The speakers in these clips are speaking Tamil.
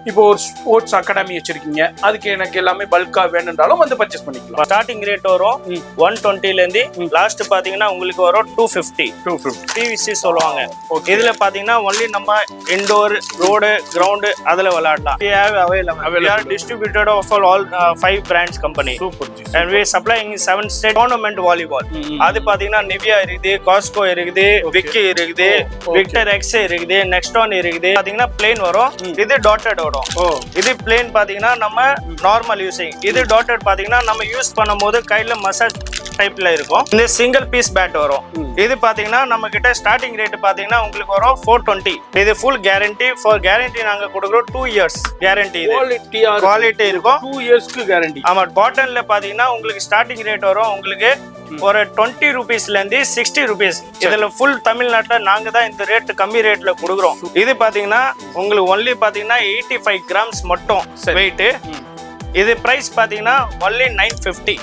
இப்போ ஒரு ஸ்போர்ட்ஸ் அகாடமி வச்சிருக்கீங்க, அதுக்கு எனக்கு எல்லாமே பல்கா வேணும்னாலும் வந்து பர்ச்சேஸ் பண்ணிக்கலாம். ஸ்டார்டிங் ரேட் வரும் 120ல இருந்து லாஸ்ட் பாத்தீங்கன்னா உங்களுக்கு வரும் 250 PVC சொல்லுவாங்க. இதுல பாத்தீங்கன்னா ஒன்லி நம்ம இன்டோர் ரோடு கிரவுண்ட் அதுல விளையாடலாம். We have available. We are distributed of all 5 brands company. Super. And we supplying 7 state tournament volleyball. அது பாத்தீங்கன்னா நிவியா இருக்குது, காஸ்கோ இருக்குது, விக்கி இருக்குது, விக்டர் எக்ஸ் இருக்குது, நெக்ஸ்டான் இருக்குது. பாத்தீங்கன்னா பிளேன் வரும், இது டாட்டட் வரும். இது பிளேன் பாத்தீங்கன்னா நம்ம நார்மல் யூசிங், இது டாட்டட் பாத்தீங்கன்னா நம்ம யூஸ் பண்ணும்போது கையில மசாஜ் டைப்ல இருக்கும். இந்த சிங்கிள் பீஸ் பேட் வரும். இது பாத்தீங்கன்னா நம்ம கிட்ட ஸ்டார்டிங் ரேட் பாத்தீங்கன்னா உங்களுக்கு வரும் 420. இது ஃபுல் கேரண்டி. ஃபார் கேரண்டி நாங்க கொடுக்குறோம் 2 years கேரண்டி. குவாலிட்டி இருக்கும், 2 yearsக்கு கேரண்டி. ஆமா. காட்டன்ல பாத்தீங்கன்னா உங்களுக்கு ஸ்டார்டிங் ரேட் வரும் உங்களுக்கு ஒரு 20 ரூபீஸ்ல இருந்து 60 ரூபீஸ். இதுல ஃபுல் தமிழ்நாட்டுல நாங்க தான் இந்த ரேட் கம்மி ரேட்ல கொடுக்குறோம். இது பாத்தீங்கன்னா உங்களுக்கு ஒன்லி பாத்தீங்கன்னா 85 கிராம்ஸ் மட்டும் வெயிட். இது பிரைஸ் பாத்தீங்கன்னா ஒன்லி 950.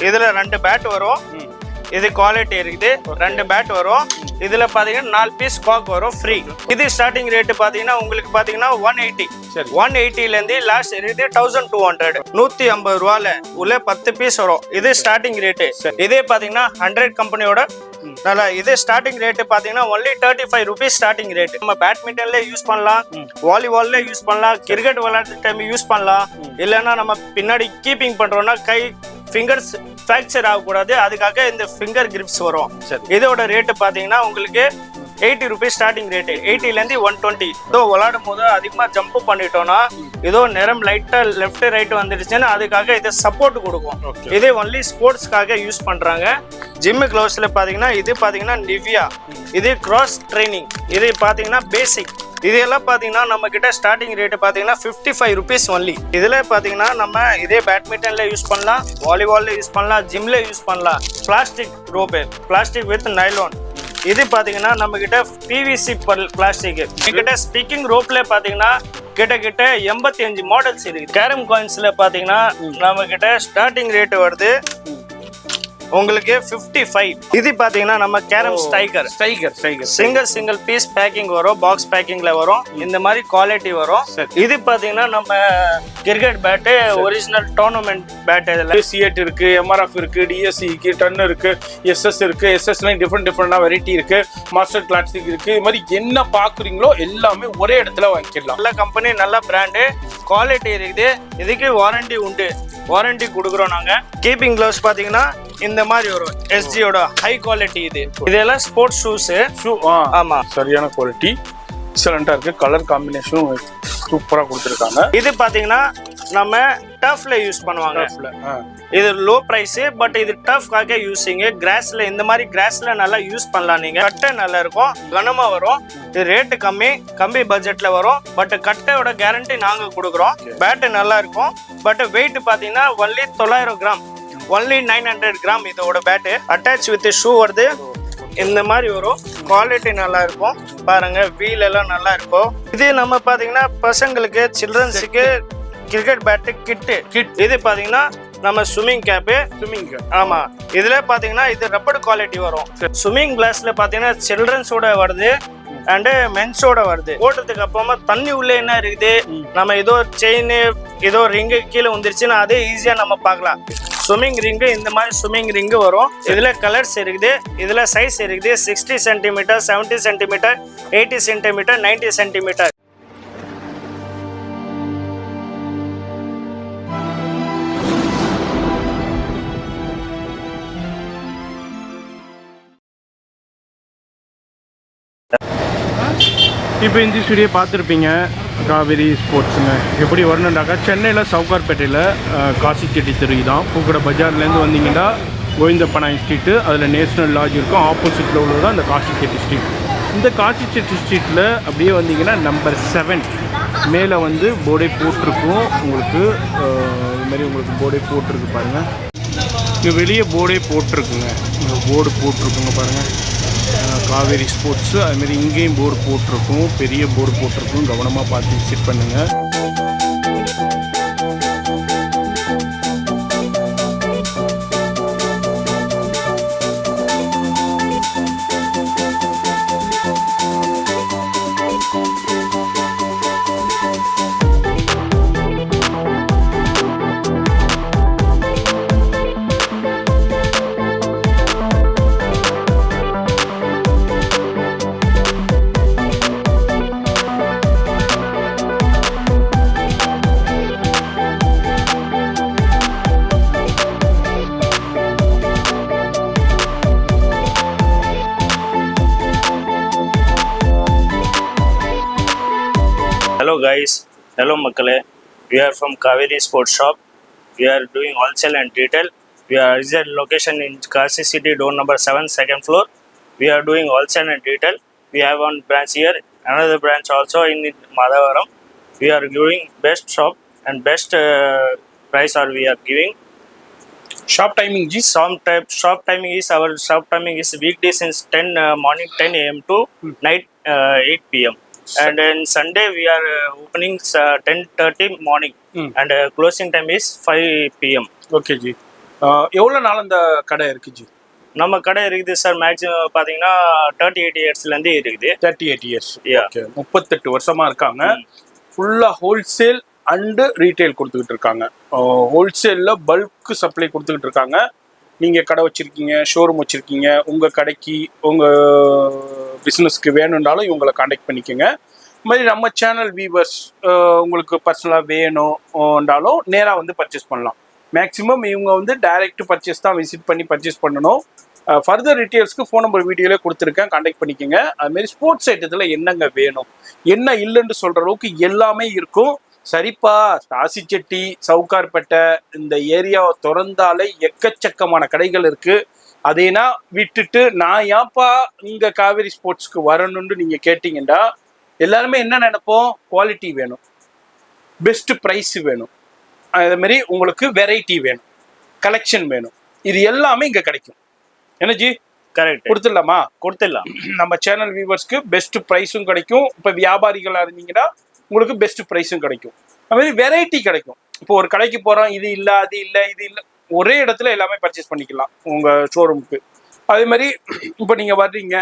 இதுல 2 பேட் வரும். இது குவாலிட்டி இருக்குது, 2 பேட் வரும். இதுல பாத்தீங்கன்னா 4 பீஸ் காக் வரும் ஃப்ரீ. இது ஸ்டார்டிங் ரேட் பாத்தீங்கன்னா உங்களுக்கு பாத்தீங்கன்னா 180ல இருந்து லாஸ்ட் இருக்குது 1200. 150 ரூபால உள்ள 10 பீஸ் வரும். இது ஸ்டார்டிங் ரேட். இதே பாத்தீங்கன்னா 100 கம்பெனியோட நல்லா. இது ஸ்டார்டிங் ரேட் பாத்தீங்கன்னா ஒன்லி 35 ரூபீஸ் ஸ்டார்டிங் ரேட். நம்ம பேட்மிண்டன்ல யூஸ் பண்ணலாம், வாலிபால்ல யூஸ் பண்ணலாம், கிரிக்கெட் விளையாடுற டைம் யூஸ் பண்ணலாம். இல்லைன்னா நம்ம பின்னாடி கீப்பிங் பண்றோம்னா கை ஃபிங்கர்ஸ் ஃப்ராக்சர் ஆகக்கூடாது, அதுக்காக இந்த ஃபிங்கர் கிரிப்ஸ் வரும். இதோட ரேட்டு பாத்தீங்கன்னா உங்களுக்கு 80 ரூபீஸ் ஸ்டார்டிங் ரேட். 80ல இருந்து 120. இதோ விளையாடும் போது அதிகமா ஜம்ப் பண்ணிட்டோம்னா ஏதோ நேரம் லைட்டா லெஃப்ட் ரைட் வந்துடுச்சுன்னா அதுக்காக இதை சப்போர்ட் கொடுக்கும். இதே ஒன்லி ஸ்போர்ட்ஸ்க்காக யூஸ் பண்றாங்க. ஜிம் கிளவுஸ்ல பாத்தீங்கன்னா இது பாத்தீங்கன்னா நிவியா, இது கிராஸ் ட்ரைனிங், இது பாத்தீங்கன்னா பேசிக். இதெல்லாம் பாத்தீங்கன்னா நம்ம கிட்ட ஸ்டார்டிங் ரேட் பாத்தீங்கன்னா 55 ரூபீஸ் ஒன்லி. இதுல பாத்தீங்கன்னா நம்ம இதே பேட்மிண்டன்ல யூஸ் பண்ணலாம், வாலிபால்ல யூஸ் பண்ணலாம், ஜிம்ல யூஸ் பண்ணலாம். Plastic rope, plastic with nylon. இது பாத்தீங்கன்னா நம்ம கிட்ட PVC பிளாஸ்டிக். எங்கிட்ட ஸ்பீக்கிங் ரோப்ல பாத்தீங்கன்னா கிட்ட 85 மாடல்ஸ் இருக்கு. கேரம் காயின்ஸ்ல பாத்தீங்கன்னா நம்ம கிட்ட ஸ்டார்டிங் ரேட் வருது உங்களுக்கு 55. இது பாத்தீங்கன்னா நம்ம carrom striker single piece packing வரும், பாக்ஸ் பேக்கிங்ல வரும். இந்த மாதிரி குவாலிட்டி வரும். இது பாத்தீங்கன்னா நம்ம cricket bat, original tournament bat. இதுல C8 இருக்கு, MRF இருக்கு, DSC இருக்கு, டன் இருக்கு, SS இருக்கு. SSல டிஃபரெண்டா வெரைட்டி இருக்கு, மாஸ்டர் கிளாசிக் இருக்கு. இது மாதிரி என்ன பாக்குறீங்களோ எல்லாமே ஒரே இடத்துல வாங்கிக்கலாம். நல்ல கம்பெனி, நல்ல பிராண்டு, குவாலிட்டி இருக்குது. இதுக்கு வாரண்டி உண்டு, வாரண்டி கொடுக்குறோம் நாங்க. கீப்பிங் கிளவுஸ் பாத்தீங்கன்னா இந்த மாதிரி வரும், SGயோட ஹை குவாலிட்டி. இதெல்லாம் ஸ்போர்ட்ஸ் ஷூஸ். ஆமா, சரியான குவாலிட்டி, எக்ஸலண்டா இருக்கு. கலர் காம்பினேஷனும் சூப்பரா கொடுத்துருக்காங்க. இது பாத்தீங்கன்னா நம்ம டஃப்ல யூஸ் பண்ணுவாங்க. இது லோ பிரைஸ், பட் இது டஃப்காக யூஸிங். கிராஸ்ல இந்த மாதிரி கிராஸ்ல நல்லா யூஸ் பண்ணலாம். நீங்க கட்டை நல்லா இருக்கும், கனமா வரும். இது ரேட்டு கம்மி பட்ஜெட்ல வரும். பட் கட்டையோட கேரண்டி நாங்க கொடுக்குறோம். பேட்டு நல்லா இருக்கும். பட் வெயிட் பாத்தீங்கன்னா ஒன்லி 900 கிராம், ஒன்லி 900 கிராம். இதோட பேட்டு அட்டாச் வித் ஷூ வருது. இந்த மாதிரி வரும். குவாலிட்டி நல்லா இருக்கும். பாருங்க, வீல் எல்லாம் நல்லா இருக்கும். இது நம்ம பாத்தீங்கன்னா பசங்களுக்கு, சில்ட்ரன்ஸுக்கு கிரிக்கெட் பேட்டு கிட். இது பாத்தீங்கன்னா நம்ம ஸ்விம்மிங் கேப்பு. ஆமா, இதுல பாத்தீங்கன்னா இது ரப்பர் குவாலிட்டி வரும். ஸ்விம்மிங் கிளாஸ்ல பாத்தீங்கன்னா சில்ட்ரன்ஸோட வருது அண்ட் மென்ஸோட வருது. ஓட்டுறதுக்கு அப்புறமா தண்ணி உள்ள என்ன இருக்குது, நம்ம ஏதோ செயின் ஏதோ ரிங்கு கீழே வந்துருச்சுன்னா அதே ஈஸியா நம்ம பார்க்கலாம். ஸ்விம்மிங் ரிங்கு, இந்த மாதிரி ஸ்விம்மிங் ரிங்கு வரும். இதுல கலர்ஸ் இருக்குது, இதுல சைஸ் இருக்குது. 60 சென்டிமீட்டர், 70 சென்டிமீட்டர், 80 சென்டிமீட்டர், 90 சென்டிமீட்டர். இப்போ இந்த ஸ்டுடியோ பார்த்துருப்பீங்க, காவேரி ஸ்போர்ட்ஸுங்க. எப்படி வரணுன்னாக்கா சென்னையில் சவுகார்பேட்டையில் காசி செட்டி தெரு தான். பூக்கடை பஜார்லேருந்து வந்தீங்கன்னா கோவிந்தப்பனாய் ஸ்ட்ரீட்டு, அதில் நேஷ்னல் லாட்ஜ் இருக்கும். ஆப்போசிட்டில் உள்ளது தான் இந்த காசி செட்டி ஸ்ட்ரீட். இந்த காசி செட்டி ஸ்ட்ரீட்டில் அப்படியே வந்தீங்கன்னா நம்பர் 7 மேலே வந்து போர்டே போட்டிருக்கும். உங்களுக்கு இதுமாரி உங்களுக்கு போர்டே போட்டிருக்கு பாருங்கள். இங்கே வெளியே போர்டே போட்டிருக்குங்க, இங்கே போர்டு போட்டிருக்குங்க பாருங்கள், காவேரி ஸ்போர்ட்ஸு. அதுமாரி இங்கேயும் போர்டு போட்டிருக்கும், பெரிய போர்டு போட்டிருக்கும். கவனமாக பார்த்து விசிட் பண்ணுங்கள். guys. Hello Makkale. We are from Kaveri Sports Shop. We are doing wholesale and retail. We are exact location in Kasi City, door number 7, second floor. We are doing wholesale and retail. We have one branch here, another branch also in Madavaram. We are giving best shop and best price are we are giving. Shop timing ji. Shop timing is our shop timing is weekdays since 10 morning 10 a.m. to night 8 p.m. And then Sunday we are opening 10:30 morning and closing time is 5 p.m. Okay G. எவ்வளோ நாள் அந்த கடை இருக்கு ஜி? நம்ம கடை இருக்குது சார் மேக்ஸிமம் பார்த்தீங்கன்னா 38 இயர்ஸ்லேருந்து இருக்குது. 38 இயர்ஸ். ஓகே, 38 வருஷமா இருக்காங்க. ஃபுல்லாக ஹோல்சேல் அண்டு ரீட்டைல் கொடுத்துக்கிட்டு இருக்காங்க. ஹோல்சேலில் பல்க் சப்ளை கொடுத்துக்கிட்டு இருக்காங்க. நீங்கள் கடை வச்சுருக்கீங்க, ஷோரூம் வச்சுருக்கீங்க, உங்கள் கடைக்கு உங்கள் பிஸ்னஸ்க்கு வேணுன்றாலும் இவங்களை காண்டாக்ட் பண்ணிக்கோங்க. இது மாதிரி நம்ம சேனல் வியூவர்ஸ் உங்களுக்கு பர்சனலாக வேணும்ன்றாலும் நேராக வந்து பர்ச்சேஸ் பண்ணலாம். மேக்ஸிமம் இவங்க வந்து டைரக்ட் பர்ச்சேஸ் தான் விசிட் பண்ணி பர்ச்சேஸ் பண்ணணும். ஃபர்தர் டீட்டெயில்ஸ்க்கு ஃபோன் நம்பர் வீடியோலே கொடுத்துருக்கேன், காண்டாக்ட் பண்ணிக்கோங்க. அதுமாரி ஸ்போர்ட்ஸ் ஐட்டத்தில் என்னங்க வேணும், என்ன இல்லைன்னு சொல்கிற அளவுக்கு எல்லாமே இருக்கும். சரிப்பா, தாசிச்செட்டி, சவுகார்பேட்டை இந்த ஏரியாவை திறந்தாலே எக்கச்சக்கமான கடைகள் இருக்குது. அதேனா விட்டுட்டு நான் ஏன்ப்பா இங்கே காவேரி ஸ்போர்ட்ஸ்க்கு வரணும்னு நீங்கள் கேட்டிங்கன்னா எல்லாருமே என்ன நினைப்போம், குவாலிட்டி வேணும், பெஸ்ட்டு ப்ரைஸ் வேணும், அதேமாரி உங்களுக்கு வெரைட்டி வேணும், கலெக்ஷன் வேணும். இது எல்லாமே இங்கே கிடைக்கும். என்ன ஜி? கரெக்ட். கொடுத்துடலாமா? கொடுத்துடலாம். நம்ம சேனல் வியூவர்ஸ்க்கு பெஸ்ட் ப்ரைஸும் கிடைக்கும். இப்போ வியாபாரிகளாக இருந்தீங்கன்னா உங்களுக்கு பெஸ்ட் ப்ரைஸும் கிடைக்கும். அதுமாதிரி வெரைட்டி கிடைக்கும். இப்போ ஒரு கடைக்கு போகிறோம், இது இல்லை, அது இல்லை, இது இல்லை, ஒரே இடத்துல எல்லாமே பர்ச்சேஸ் பண்ணிக்கலாம் உங்கள் ஷோரூமுக்கு. அதே மாதிரி இப்போ நீங்கள் வர்றீங்க,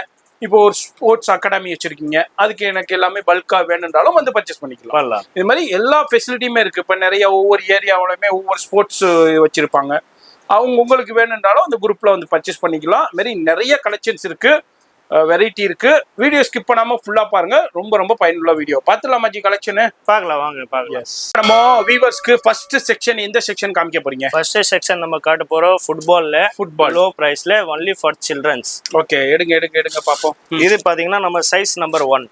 இப்போ ஒரு ஸ்போர்ட்ஸ் அகாடமி வச்சுருக்கீங்க, அதுக்கு எனக்கு எல்லாமே பல்காக வேணுன்றாலும் வந்து பர்ச்சேஸ் பண்ணிக்கலாம். இது மாதிரி எல்லா ஃபெசிலிட்டியுமே இருக்குது. இப்போ நிறைய ஒவ்வொரு ஏரியாவிலுமே ஒவ்வொரு ஸ்போர்ட்ஸ் வச்சுருப்பாங்க. அவங்க உங்களுக்கு வேணுன்றாலும் அந்த குரூப்பில் வந்து பர்ச்சேஸ் பண்ணிக்கலாம். இது மாதிரி நிறைய கலெக்ஷன்ஸ் இருக்குது, வெரைட்டி இருக்குது. வீடியோ ஸ்கிப் பண்ணாமல் ஃபுல்லாக பாருங்கள், ரொம்ப ரொம்ப பயனுள்ள வீடியோ. பார்த்துலாமா G collection? பார்க்கலாம், வாங்க பார்க்கலாம். நம்ம வியூவர்ஸ்க்கு ஃபர்ஸ்ட் செக்ஷன் எந்த செக்ஷன் காமிக்க போறீங்க? ஃபர்ஸ்ட் செக்ஷன் நம்ம காட்ட போறோம் ஃபுட்பால் லோ பிரைஸ்ல ஒன்லி ஃபார் சில்ட்ரன்ஸ். ஓகே, எடுங்க பாப்போம். இது பாத்தீங்கன்னா நம்ம சைஸ் நம்பர் 1.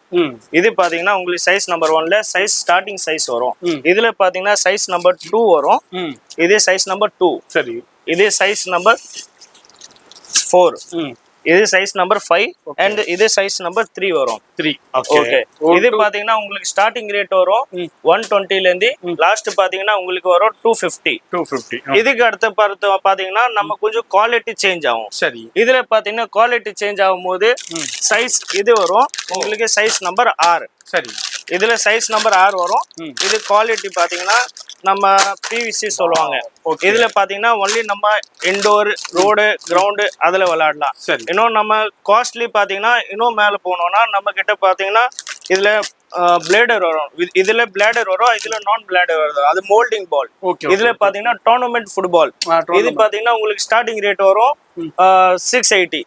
இது பாத்தீங்கன்னா உங்களுக்கு சைஸ் நம்பர் 1ல சைஸ் ஸ்டார்டிங் சைஸ் வரும். இதுல பாத்தீங்கன்னா சைஸ் நம்பர் 2 வரும். இது சைஸ் நம்பர் 2. சரி. இது சைஸ் நம்பர் 4. இது சைஸ் நம்பர் 5 அண்ட் இது சைஸ் நம்பர் 3 வரும். 3. ஓகே. இது பாத்தீங்கன்னா உங்களுக்கு ஸ்டார்டிங் ரேட் வரும் 120 ல இருந்து லாஸ்ட் பாத்தீங்கன்னா உங்களுக்கு வரும் 250. இதுக்கு அடுத்து பாத்தீங்கன்னா நம்ம கொஞ்சம் குவாலிட்டி சேஞ்ச் ஆகும். சரி. இதுல பாத்தீங்கன்னா குவாலிட்டி சேஞ்ச் ஆகும்போது சைஸ் இது வரும் உங்களுக்கு சைஸ் நம்பர் 6. சரி. இதுல சைஸ் நம்பர் 6 வரும். இது குவாலிட்டி பாத்தீங்கன்னா நம்ம பிவிசி சொல்லுவாங்க. இதுல பாத்தீங்கன்னா ஒன்லி நம்ம இன்டோர் ரோடு கிரவுண்டு அதுல விளையாடலாம். இன்னும் நம்ம காஸ்ட்லி பாத்தீங்கன்னா இன்னும் மேல போனோம்னா நம்ம கிட்ட பாத்தீங்கன்னா இதுல பிளேடர் வரும். இதுல பிளேடர் வரும், இதுல நான் பிளேடர் வரும். அது மோல்டிங் பால். இதுல பாத்தீங்கன்னா டோர்னமெண்ட் ஃபுட்பால். இது பாத்தீங்கன்னா உங்களுக்கு ஸ்டார்டிங் ரேட் வரும் 680.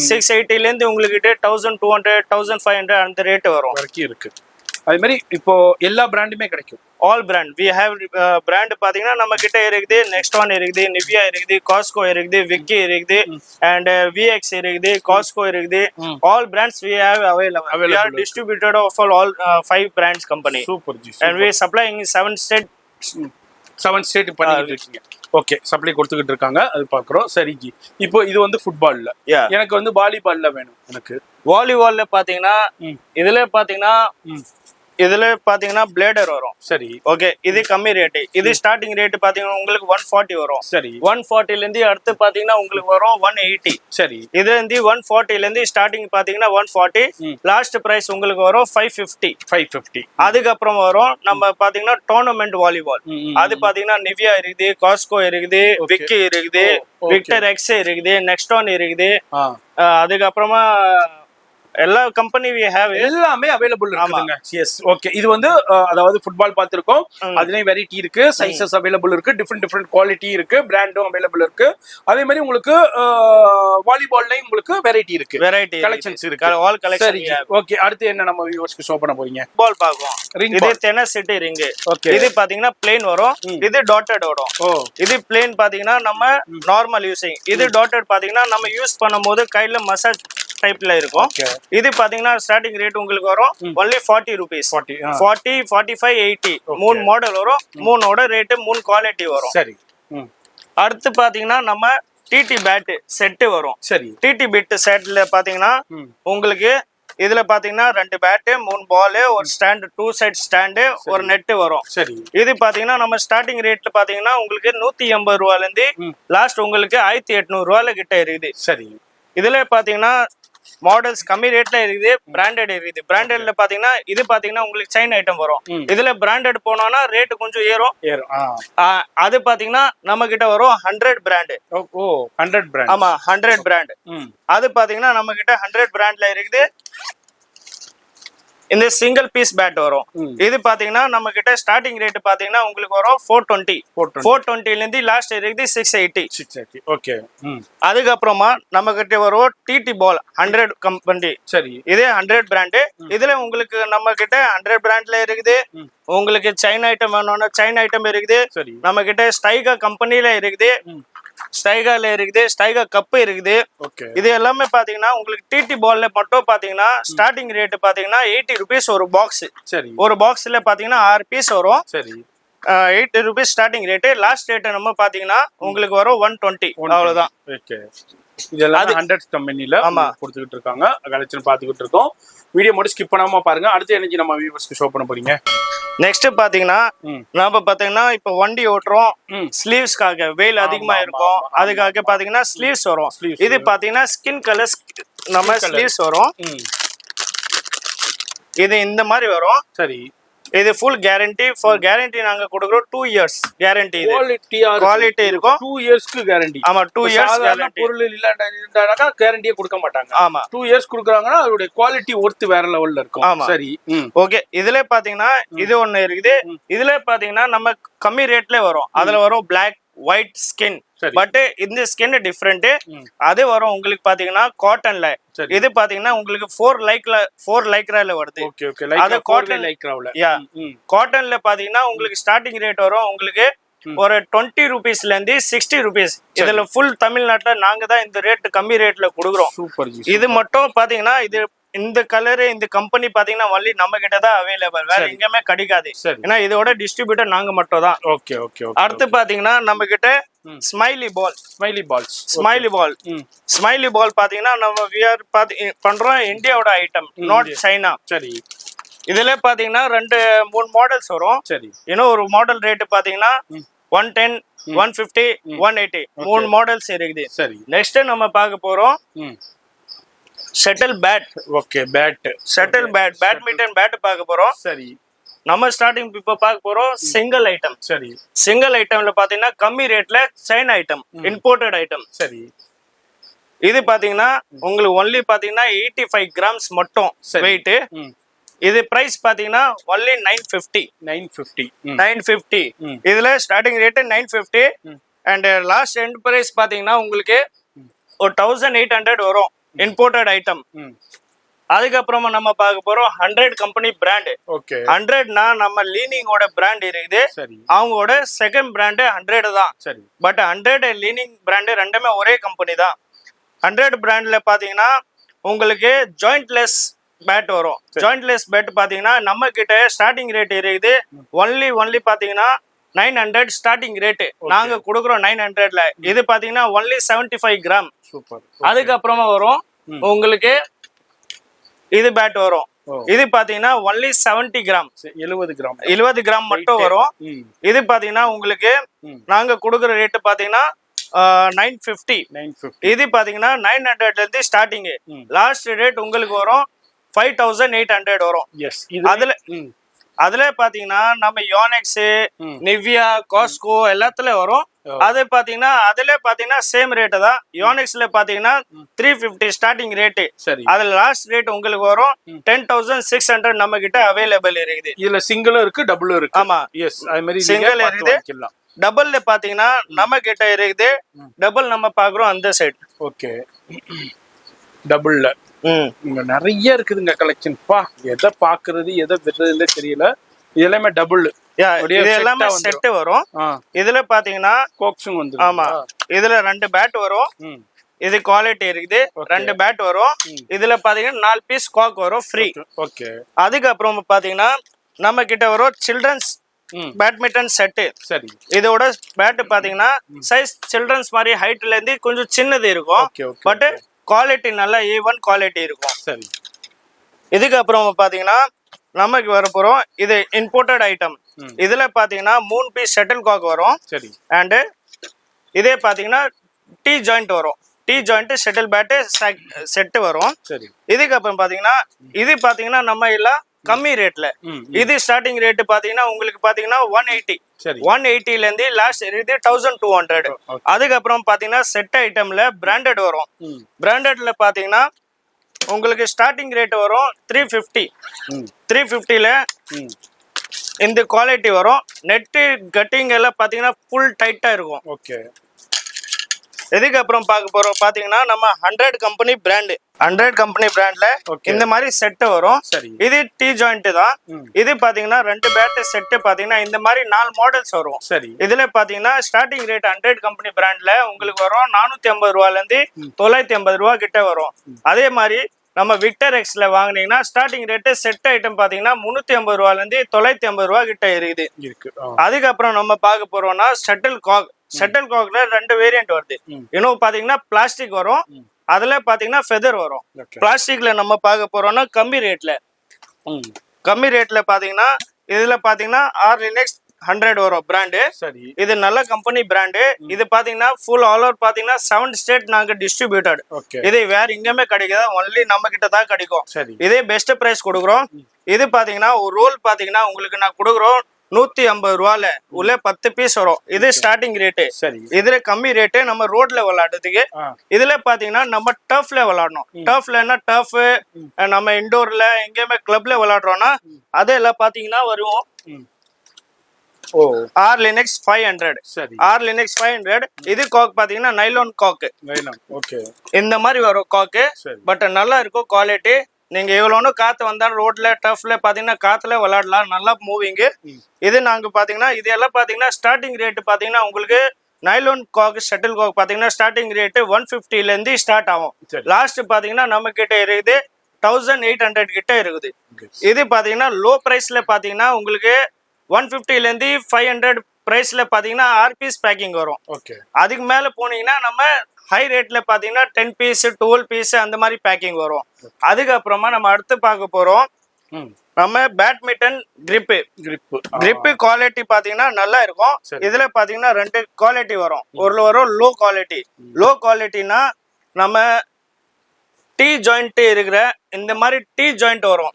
680 ல இருந்து உங்களுக்கு 1200 1500 அந்த ரேட் வரும். இருக்கு. அதே மாதிரி இப்போ எல்லா பிராண்டுமே கிடைக்கும். All brand we have brand பாத்தீங்கன்னா நம்ம கிட்ட இருக்குது. நெக்ஸ்ட் ஒன் இருக்குது, நிவியா இருக்குது, காஸ்கோ இருக்குது, விக்கி இருக்குது அண்ட் விஎக்ஸ் இருக்குது, காஸ்கோ இருக்குது. All brands we have available. We are distributed of all 5 brands company. Super ji. And we supplying in 7 state பண்ணிட்டு இருக்கீங்க. ஓகே, சப்ளை கொடுத்துக்கிட்டு இருக்காங்க, அது பாக்குறோம். சரி ஜி. இப்போ இது வந்து ஃபுட்பால்ல, எனக்கு வந்து வாலிபால்ல வேணும். எனக்கு வாலிபால்ல பாத்தீங்கன்னா இதுல பாத்தீங்கன்னா பிளேடர் வரும். சரி. ஓகே. இது கம்மி ரேட். இது ஸ்டார்டிங் ரேட் பாத்தீங்கன்னா உங்களுக்கு 140 வரும். சரி. 140 ல இருந்து அடுத்து பாத்தீங்கன்னா உங்களுக்கு வரும் 180. சரி. இதுல இருந்து 140 ல இருந்து ஸ்டார்டிங் பாத்தீங்கன்னா 140. லாஸ்ட் பிரைஸ் உங்களுக்கு வரும் 550. அதுக்கப்புறம் வரும் நம்ம பாத்தீங்கன்னா டோர்னமெண்ட் வாலிபால். அது பாத்தீங்கன்னா நிவியா இருக்குது, காஸ்கோ இருக்குது, விக்கி இருக்குது, விக்டர் எக்ஸ் இருக்குது, நெக்ஸ்ட் ஒன் இருக்குது. அதுக்கப்புறமா எல்லா கம்பெனி we have எல்லாமே அவைலபிள் இருக்குங்க. எஸ். ஓகே. இது வந்து அதாவது ஃபுட்பால் பார்த்திருக்கோம், அதுலயும் வெரைட்டி இருக்கு, சைஸஸ் அவைலபிள் இருக்கு, டிஃபரெண்ட் குவாலிட்டி இருக்கு, பிராண்டும் அவைலபிள் இருக்கு. அதே மாதிரி உங்களுக்கு வாலிபால்லயும் உங்களுக்கு வெரைட்டி இருக்கு, கலெக்ஷன்ஸ் இருக்கு, ஆல் கலெக்ஷன். ஓகே. அடுத்து என்ன நம்ம வியூவர்ஸ்க்கு ஷோ பண்ண போறீங்க? பால் பாப்போம். இது டென்னிஸ் செட் ரிங். ஓகே. இது பாத்தீங்கன்னா பிளேன் வரும், இது டாட்டட் வரும். இது பிளேன் பாத்தீங்கன்னா நம்ம நார்மல் யூசிங். இது டாட்டட் பாத்தீங்கன்னா நம்ம யூஸ் பண்ணும்போது கையில மசாஜ் டைப்ல இருக்கும். இது பாத்தீங்கன்னா ஸ்டார்டிங் ரேட் உங்களுக்கு வரும் ஒன்லி 40 rupees. 40 40, 45, 80 மூணு மாடல் வரும். மூணோட ரேட்டு 3 குவாலிட்டி வரும். சரி. அடுத்து பாத்தீங்கன்னா நம்ம டிடி பேட் செட்டு வரும். சரி. டிடி பேட் செட்ல பாத்தீங்கன்னா உங்களுக்கு இதுல பாத்தீங்கன்னா 2 பேட் 3 பால் ஒரு ஸ்டாண்ட் 2 சைட் ஸ்டாண்டு ஒரு நெட் வரும். சரி. இது பாத்தீங்கன்னா நம்ம ஸ்டார்டிங் ரேட்ல பாத்தீங்கன்னா உங்களுக்கு 180 ரூபாயில இருந்து லாஸ்ட் உங்களுக்கு 1800 ரூபாயில கிட்ட இருக்குது. சரி. இதுல பாத்தீங்கன்னா மாடல்ஸ் கம்மி ரேட்ல இருக்குது, பிராண்டட் இருக்குது. பிராண்டட்ல பாத்தீங்கன்னா இது பாத்தீங்கன்னா உங்களுக்கு செயின் ஐட்டம் வரும். இதுல பிராண்டட் போனோம்னா ரேட் கொஞ்சம் ஏறும். அது பாத்தீங்கன்னா நம்ம கிட்ட வரும் 100 பிராண்ட். ஓ 100 பிராண்ட். ஆமா 100 பிராண்ட். அது பாத்தீங்கன்னா நம்ம கிட்ட 100 பிராண்ட்ல இருக்குது. இந்த சிங்கிள் பீஸ் பேட் வரும். இது பாத்தீங்கன்னா நம்ம கிட்ட ஸ்டார்டிங் ரேட் பாத்தீங்கன்னா உங்களுக்கு வரும் 420. 420ல இருந்து லாஸ்ட் இருக்குது 680. ஓகே. அதுக்கப்புறமா நம்ம கிட்ட வரும் டிடி பால் 100 கம்பெனி. சரி. இதே 100 பிராண்ட். இதுல உங்களுக்கு நம்ம கிட்ட 100 பிராண்ட்ல இருக்குது. உங்களுக்கு செயின் ஐட்டம் வேணும்னா செயின் ஐட்டம் இருக்குது. நம்ம கிட்ட ஸ்டைகா கம்பெனில இருக்குது, ஸ்டைகால இருக்குது, ஸ்டைகா கப் இருக்குது. இது எல்லாமே பாத்தீங்கன்னா உங்களுக்கு டிடி பால்ல மட்டும் பாத்தீங்கன்னா ஸ்டார்டிங் ரேட் பாத்தீங்கன்னா 80 rupees ஒரு பாக்ஸ். ஒரு பாக்ஸ்ல பாத்தீங்கன்னா 6 பீஸ் வரும். 80 rupees starting rate. Last rate நம்ம பாத்தீங்கன்னா உங்களுக்கு வரும் 120. அவ்வளவுதான். இதெல்லாம் 100 கம்பெனில கொடுத்துக்கிட்டு இருக்காங்க. கலெக்ஷன் பாத்துக்கிட்டு இருக்கோம். வீடியோ மட்டும் ஸ்கிப் பண்ணாம பாருங்க. அடுத்து என்ன நம்ம வியூவர்ஸ்க்கு ஷோ பண்ண போறீங்க? நெக்ஸ்ட் பாத்தீங்கன்னா நாம பாத்தீங்கன்னா இப்ப வண்டி ஓட்டுறோம், ஸ்லீவ்ஸ்க்காக வெயில் அதிகமா இருக்கும், அதுக்காக பாத்தீங்கன்னா ஸ்லீவ்ஸ் வரும். இது பாத்தீங்கன்னா ஸ்கின் கலர் நம்ம ஸ்லீவ்ஸ் வரும். இது இந்த மாதிரி வரும். சரி. இது ஃபுல் கேரண்டி. ஃபார் கேரண்டி நாங்க கொடுக்குறோம் 2 years கேரண்டி. இது குவாலிட்டி இருக்கும். 2 yearsக்கு கேரண்டி. ஆமா 2 years கேரண்டி. பொருள் இல்லன்னா கேரண்டியே கொடுக்க மாட்டாங்க. ஆமா 2 years கொடுக்குறாங்கன்னா அதோட குவாலிட்டி ஒர்த் வேற லெவல்ல இருக்கும். சரி. ஓகே. இதுல பாத்தீங்கன்னா இது ஒண்ணு இருக்குது. இதுல பாத்தீங்கன்னா நம்ம கம்மி ரேட்ல வரும். அதுல வரும் பிளாக் ஒயிட் ஸ்கின். பட் இந்த ஸ்கின் டிஃபரெண்ட். அது வரும் உங்களுக்கு பாத்தீங்கன்னா காட்டன்ல. இது பாத்தீங்கன்னா உங்களுக்கு 4 லைக்ரால வருது. அது காட்டன் லைக்ரால. காட்டன்ல பாத்தீங்கன்னா உங்களுக்கு ஸ்டார்டிங் ரேட் வரும் உங்களுக்கு ஒரு 20 rupeesல இருந்து 60 rupees. இதுல ஃபுல் தமிழ்நாட்டுல நாங்க தான் இந்த ரேட் கம்மி ரேட்ல கொடுக்குறோம். இது மட்டும் பாத்தீங்கன்னா இது இந்த கலர் இந்த கம்பெனி பாத்தீங்கன்னா ஒன்லி நம்ம கிட்ட தான் அவைலபிள், வேற எங்கேயுமே கிடைக்காது. ஏன்னா இதோட டிஸ்ட்ரிபியூட்டர் நாங்க மட்டும் தான். அடுத்து பாத்தீங்கன்னா நம்ம கிட்ட ஸ்மைலி பால் பாத்தீங்கன்னா நம்ம விஆர் பண்றோம் இந்தியாவோட ஐட்டம், நாட் சைனா. சரி. இதுல பாத்தீங்கன்னா 2-3 மாடல்ஸ் வரும். இன்னும் ஒரு மாடல் ரேட் பாத்தீங்கன்னா 110, 150, 180 3 மாடல்ஸ் இருக்குது. நெக்ஸ்ட் நம்ம பார்க்க போறோம் shuttle bat. Shuttle bat badminton bat பார்க்க போறோம். சரி. நம்ம ஸ்டார்டிங் இப்ப பார்க்க போறோம் சிங்கிள் ஐட்டம். சரி. சிங்கிள் ஐட்டம்ல பாத்தீங்கன்னா கம்மி ரேட்ல சைனா ஐட்டம், இம்போர்ட்டட் ஐட்டம். சரி. இது பாத்தீங்கன்னா உங்களுக்கு ஒன்லி பாத்தீங்கன்னா 85 grams மட்டும் வெயிட். இது பிரைஸ் பாத்தீங்கன்னா ஒன்லி 950. இதுல starting rate 950 and last end price பாத்தீங்கன்னா உங்களுக்கு ஒரு 1800 வரும். Imported item. அதுக்கப்புறமா நம்ம பார்க்க போறோம் 100 கம்பெனி பிராண்ட். 100னா நம்ம லீனிங்கோட பிராண்ட் இருக்குது. அவங்களோட செகண்ட் பிராண்ட் 100 தான். பட் 100 லீனிங் பிராண்ட் ரெண்டுமே ஒரே கம்பெனி தான். 100 பிராண்ட்ல பாத்தீங்கன்னா உங்களுக்கு ஜாயிண்ட்லெஸ் பேட் வரும். ஜாயிண்ட்லெஸ் பேட் பாத்தீங்கன்னா நம்ம கிட்ட ஸ்டார்டிங் ரேட் இருக்குது ஒன்லி பாத்தீங்கன்னா 900 ஸ்டார்டிங் ரேட் நாங்க கொடுக்குறோம் 900ல. இது பாத்தீங்கன்னா ஒன்லி 75 கிராம். அதுக்கப்புறமா வரும் உங்களுக்கு இது பேட் வரும். இது பாத்தீங்கன்னா ஒன்லி 70 கிராம், 70 கிராம் மட்டும் வரும். இது பாத்தீங்கன்னா உங்களுக்கு நாங்க கொடுக்குற ரேட் பாத்தீங்கன்னா 950. இது பாத்தீங்கன்னா 900ல இருந்து ஸ்டார்டிங். லாஸ்ட் ரேட் உங்களுக்கு வரும் 5800 வரும். அதுல பாத்தீங்கன்னா நம்ம யோனெக்ஸ், நிவ்யா, காஸ்கோ எல்லாத்துல வரும். அது பாத்தீங்கன்னா அதுல பாத்தீங்கன்னா சேம் ரேட் தான். யோனெக்ஸ்ல பாத்தீங்கன்னா 350 ஸ்டார்டிங் ரேட். அதுல லாஸ்ட் ரேட் உங்களுக்கு வரும் 10,600 நம்ம கிட்ட அவைலபிள் இருக்குது. இதுல சிங்கிளும் இருக்கு, டபுளும் இருக்கு. ஆமா, அது மாதிரி சிங்கிள் இருக்குது. டபுள்ல பாத்தீங்கன்னா நம்ம கிட்ட இருக்குது. டபுள் நம்ம பாக்குறோம் அந்த சைடு. ஓகே. டபுள்ல இங்க நிறைய இருக்குதுங்க கலெக்ஷன். பா, எதை பாக்குறது எதை விடுறதுல தெரியல. இது எல்லாமே டபுள். இது எல்லாமே செட் வரும். இதுல பாத்தீங்கன்னா கோக்ஸும் வந்து. ஆமா, இதுல 2 பேட் வரும். இது குவாலிட்டி இருக்குது. 2 பேட் வரும். இதுல பாத்தீங்கன்னா 4 பீஸ் காக் வரும் ஃப்ரீ. ஓகே. அதுக்கப்புறம் பாத்தீங்கன்னா நம்ம கிட்ட வரும் சில்ட்ரன்ஸ் பேட்மிண்டன் செட்டு. சரி. இதோட பேட் பாத்தீங்கன்னா சைஸ் சில்ட்ரன்ஸ் மாதிரி ஹைட்ல இருந்து கொஞ்சம் சின்னது இருக்கும். பட் குவாலிட்டி நல்ல A1 குவாலிட்டி இருக்கும். சரி. இதுக்கப்புறம் பாத்தீங்கன்னா நமக்கு வர போறோம் இது இம்போர்ட்டட் ஐட்டம். இதுல பாத்தீங்கன்னா 3 பீஸ் ஷட்டில் காக் வரும். சரி. அண்ட் இதே பாத்தீங்கன்னா டீ ஜாயிண்ட் வரும். T joint shuttle bat set வரும். சரி. இதுக்கப்புறம் பாத்தீங்கன்னா இது பாத்தீங்கன்னா நம்ம எல்லாம் கம்மி ரேட்ல. இது ஸ்டார்டிங் ரேட் பாத்தீங்கன்னா உங்களுக்கு பாத்தீங்கன்னா 180. 180ல இருந்து லாஸ்ட் இது 1200. அதுக்கப்புறம் பாத்தீங்கன்னா செட் ஐட்டம்ல பிராண்டட் வரும். பிராண்டட்ல பாத்தீங்கன்னா உங்களுக்கு ஸ்டார்டிங் ரேட் வரும் 350. 350ல இந்த குவாலிட்டி வரும். நெட்டு கட்டிங் எல்லாம் பாத்தீங்கன்னா ஃபுல் டைட்டா இருக்கும். ஓகே. இதுக்கப்புறம் பார்க்க போறோம் பாத்தீங்கன்னா நம்ம 100 கம்பெனி பிராண்ட். 100 கம்பெனி பிராண்ட்ல இந்த மாதிரி செட் வரும். இது டீ ஜாயிண்ட் தான். இது பாத்தீங்கன்னா 2 பேட் செட் பாத்தீங்கன்னா இந்த மாதிரி 4 மாடல்ஸ் வரும். இதுல பாத்தீங்கன்னா ஸ்டார்டிங் ரேட் 100 கம்பெனி பிராண்ட்ல உங்களுக்கு வரும் 450 ரூபாயில இருந்து 950 ரூபாய் கிட்ட வரும். அதே மாதிரி நம்ம விக்டர் எக்ஸ்ல வாங்குனீங்கன்னா ஸ்டார்டிங் ரேட் செட் ஐட்டம் பாத்தீங்கன்னா 350 ரூபாயில இருந்து 950 ரூபாய் கிட்ட இருக்குது. அதுக்கப்புறம் நம்ம பார்க்க போறோம்னா ஷட்டில் காக். ஷட்டில் காக்ல 2 வேரியன்ட் வருது. இன்னும் பாத்தீங்கன்னா பிளாஸ்டிக் வரும். அதுல பாத்தீங்கன்னா ஃபெதர் வரும். பிளாஸ்டிக்ல நம்ம பார்க்க போறோம்னா கம்மி ரேட்ல பாத்தீங்கன்னா இதுல பாத்தீங்கன்னா ஆர்லினெக்ஸ் 100 வரும் பிராண்டு. இது நல்ல கம்பெனி பிராண்டு. இது பாத்தீங்கன்னா ஃபுல் ஆல் ஓவர் பாத்தீங்கன்னா 7 ஸ்டேட் நாங்க டிஸ்ட்ரிபியூட்டட். இது வேற எங்கேயுமே கிடைக்காது. ஒன்லி நம்ம கிட்ட தான் கிடைக்கும். இதே பெஸ்ட் பிரைஸ் கொடுக்குறோம். இது பாத்தீங்கன்னா ஒரு ரோல் பாத்தீங்கன்னா உங்களுக்கு நான் கொடுக்குறோம் 150 ரூபாயில உள்ள 10 பீஸ் வரும். இது ஸ்டார்டிங் ரேட்டு. இதுல கம்மி ரேட்டு நம்ம ரோட்ல விளையாடுறதுக்கு. இதுல பாத்தீங்கன்னா நம்ம டர்ஃப்ல விளையாடணும். டர்ஃப்லன்னா டர்ஃப் நம்ம இண்டோர்ல எங்கேயுமே கிளப்ல விளையாடுறோம்னா அதெல்லாம் பாத்தீங்கன்னா வரும் ஆர்லினெக்ஸ் 500. ஆர்லினெக்ஸ் 500. இது காக் பாத்தீங்கன்னா நைலான் காக். இந்த மாதிரி வரும் காக்கு. பட் நல்லா இருக்கும் குவாலிட்டி. நீங்க எவ்வளோன்னு காத்து வந்தாலும் ரோட்ல டஃப்ல பாத்தீங்கன்னா காத்துல விளையாடலாம். நல்லா மூவிங். இது நாங்க பாத்தீங்கன்னா இது எல்லாம் பாத்தீங்கன்னா ஸ்டார்டிங் ரேட் பாத்தீங்கன்னா உங்களுக்கு நைலான் காக் ஷட்டில் காக் பாத்தீங்கன்னா ஸ்டார்டிங் ரேட் 150ல இருந்து ஸ்டார்ட் ஆகும். லாஸ்ட் பாத்தீங்கன்னா நம்ம கிட்ட இருக்குது 1800 கிட்ட இருக்குது. இது பாத்தீங்கன்னா லோ பிரைஸ்ல பாத்தீங்கன்னா உங்களுக்கு 150ல இருந்து 500 பிரைஸ்ல பாத்தீங்கன்னா 6 பீஸ் பேக்கிங் வரும். அதுக்கு மேல போனீங்கன்னா நம்ம ஹை ரேட்ல பாத்தீங்கன்னா 10 பீஸ் 12 பீஸ் அந்த மாதிரி பேக்கிங் வரும். அதுக்கப்புறமா நம்ம அடுத்து பார்க்க போறோம் நம்ம பேட்மிண்டன் கிரிப் குவாலிட்டி பாத்தீங்கன்னா நல்லா இருக்கும். இதுல பாத்தீங்கன்னா 2 குவாலிட்டி வரும். ஒரு வரும் லோ குவாலிட்டினா நம்ம டீ ஜாயிண்ட் இருக்கிற இந்த மாதிரி டீ ஜாயிண்ட் வரும்.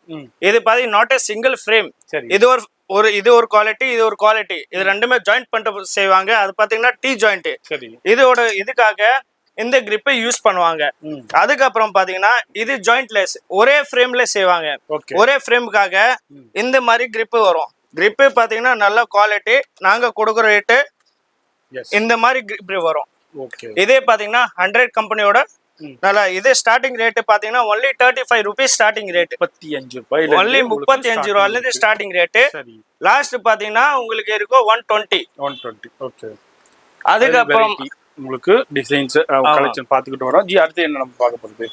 இது பாத்தீங்கன்னா நாட் ஏ சிங்கிள் ஃப்ரேம். இது ஒரு குவாலிட்டி இது ஒரு குவாலிட்டி. இது ரெண்டுமே ஜாயிண்ட் பண்ணிட்டு செய்வாங்க. அது பாத்தீங்கன்னா டீ ஜாயிண்ட். இதோட இதுக்காக இந்த கிரிப்பை யூஸ் பண்ணுவாங்க. அதுக்கப்புறம் பாத்தீங்கன்னா இது ஜாயிண்ட்லெஸ் ஒரே ஃப்ரேம்ல செய்வாங்க. ஒரே ஃப்ரேமுக்காக இந்த மாதிரி கிரிப் வரும். கிரிப் பாத்தீங்கன்னா நல்ல குவாலிட்டி. நாங்க கொடுக்குற ரேட்டு இந்த மாதிரி கிரிப் வரும். இதே பாத்தீங்கன்னா 100 கம்பெனியோட நல்லா. இது ஸ்டார்டிங் ரேட் பாத்தீங்கன்னா only 35 rupees starting rate. 35 only 35 ரூபாயில இருந்து ஸ்டார்டிங் ரேட். லாஸ்ட் பாத்தீங்கன்னா உங்களுக்கு இருக்கும் 120. அதுக்கப்புறம் உங்களுக்கு டிசைன்ஸ் கலெக்ஷன் பாத்துக்கிட்டு வரோம். அடுத்து என்ன நம்ம பார்க்க போறது?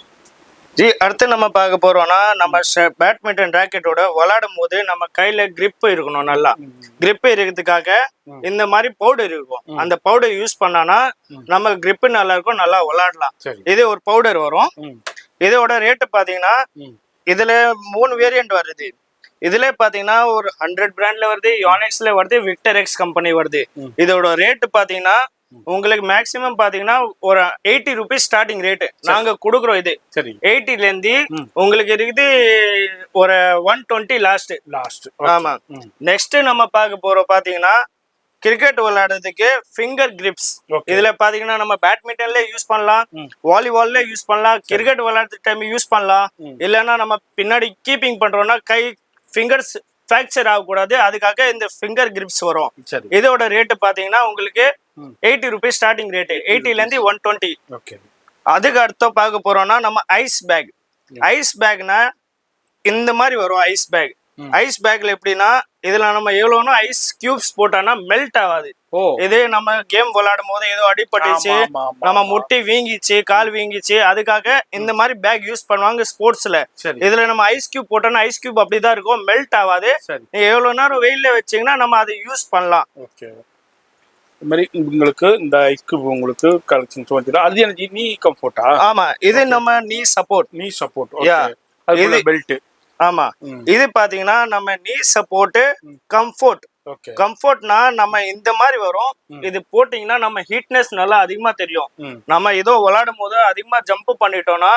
அடுத்து நம்ம பார்க்க போறோம்னா நம்ம பேட்மிண்டன் ராக்கெட்டோட விளையாடும் போது நம்ம கையில கிரிப் இருக்கணும். நல்லா கிரிப் இருக்கிறதுக்காக இந்த மாதிரி பவுடர் இருக்கும். அந்த பவுடர் யூஸ் பண்ணானா நம்ம கிரிப் நல்லா இருக்கும். நல்லா விளையாடலாம். இது ஒரு பவுடர் வரும். இதோட ரேட்டு பாத்தீங்கன்னா இதுல 3 வேரியன்ட் வருது. இதுல பாத்தீங்கன்னா ஒரு 100 பிராண்ட்ல வருது, யோனிக்ஸ்ல வருது, விக்டர் எக்ஸ் கம்பெனி வருது. இதோட ரேட்டு பாத்தீங்கன்னா உங்களுக்கு மேக்ஸிமம் பாத்தீங்கன்னா ஒரு 80 rupees ஸ்டார்டிங் ரேட் நாங்க கொடுக்குறோம். இது 80ல இருந்து உங்களுக்கு இருக்குது ஒரு 120 லாஸ்ட். ஆமா. நெக்ஸ்ட் நம்ம பார்க்க போறோம் பாத்தீங்கன்னா கிரிக்கெட் விளையாடுறதுக்கு ஃபிங்கர் கிரிப்ஸ். இதுல பாத்தீங்கன்னா நம்ம பேட்மிண்டன்ல யூஸ் பண்ணலாம், வாலிபால்ல யூஸ் பண்ணலாம், கிரிக்கெட் விளையாடுற டைம் யூஸ் பண்ணலாம். இல்லைன்னா நம்ம பின்னாடி கீப்பிங் பண்றோம்னா கை ஃபிங்கர்ஸ் ஃபிராக்சர் ஆகக்கூடாது. அதுக்காக இந்த ஃபிங்கர் கிரிப்ஸ் வரும். இதோட ரேட்டு பாத்தீங்கன்னா உங்களுக்கு 80 rupees ஸ்டார்டிங் ரேட்டு. 80ல இருந்து 120. அதுக்கு அடுத்த பார்க்க போறோம்னா நம்ம ஐஸ் பேக்னா இந்த மாதிரி வரும். ஐஸ் பேக்ல எப்படின்னா இதுல நம்ம எவ்வளவுனா ஐஸ் கியூப்ஸ் போட்டோம்னா மெல்ட் ஆகாது. ஓ இதே நம்ம கேம் விளையாடும் போது ஏதோ அடிபட்டுச்சு, ஆமா, ஆமா, நம்ம முட்டி வீங்கிச்சு, கால் வீங்கிச்சு, அதுக்காக இந்த மாதிரி பேக் யூஸ் பண்ணுவாங்க ஸ்போர்ட்ஸ்ல. சரி இதுல நம்ம ஐஸ் கியூப் போட்டோம்னா ஐஸ் கியூப் அப்படிதான் இருக்கும், மெல்ட் ஆகாது. சரி நீங்க எவ்வளவு நேரம் வெயில்ல வச்சீங்கன்னா நம்ம அதை யூஸ் பண்ணலாம். ஓகே. இந்த மாதிரி உங்களுக்கு இந்த ஐஸ்க்கு உங்களுக்கு கலெக்ஷன்ஸ் வந்து அது எனக்கு நீ கம்ஃபர்ட்டா? ஆமா, இது நம்ம நீ சப்போர்ட். நீ சப்போர்ட் Yeah. அது பெல்ட். ஆமா, இது பாத்தீங்கன்னா நம்ம நீ சப்போர்ட் கம்ஃபர்ட். ஓகே கம்ஃபர்ட்னா நம்ம இந்த மாதிரி வரும். இது போட்டீங்கன்னா நம்ம ஹீட்னஸ் நல்லா அதிகமா தெரியும். நம்ம ஏதோ விளையாடும் போது அதிகமா ஜம்ப் பண்ணிட்டோம்னா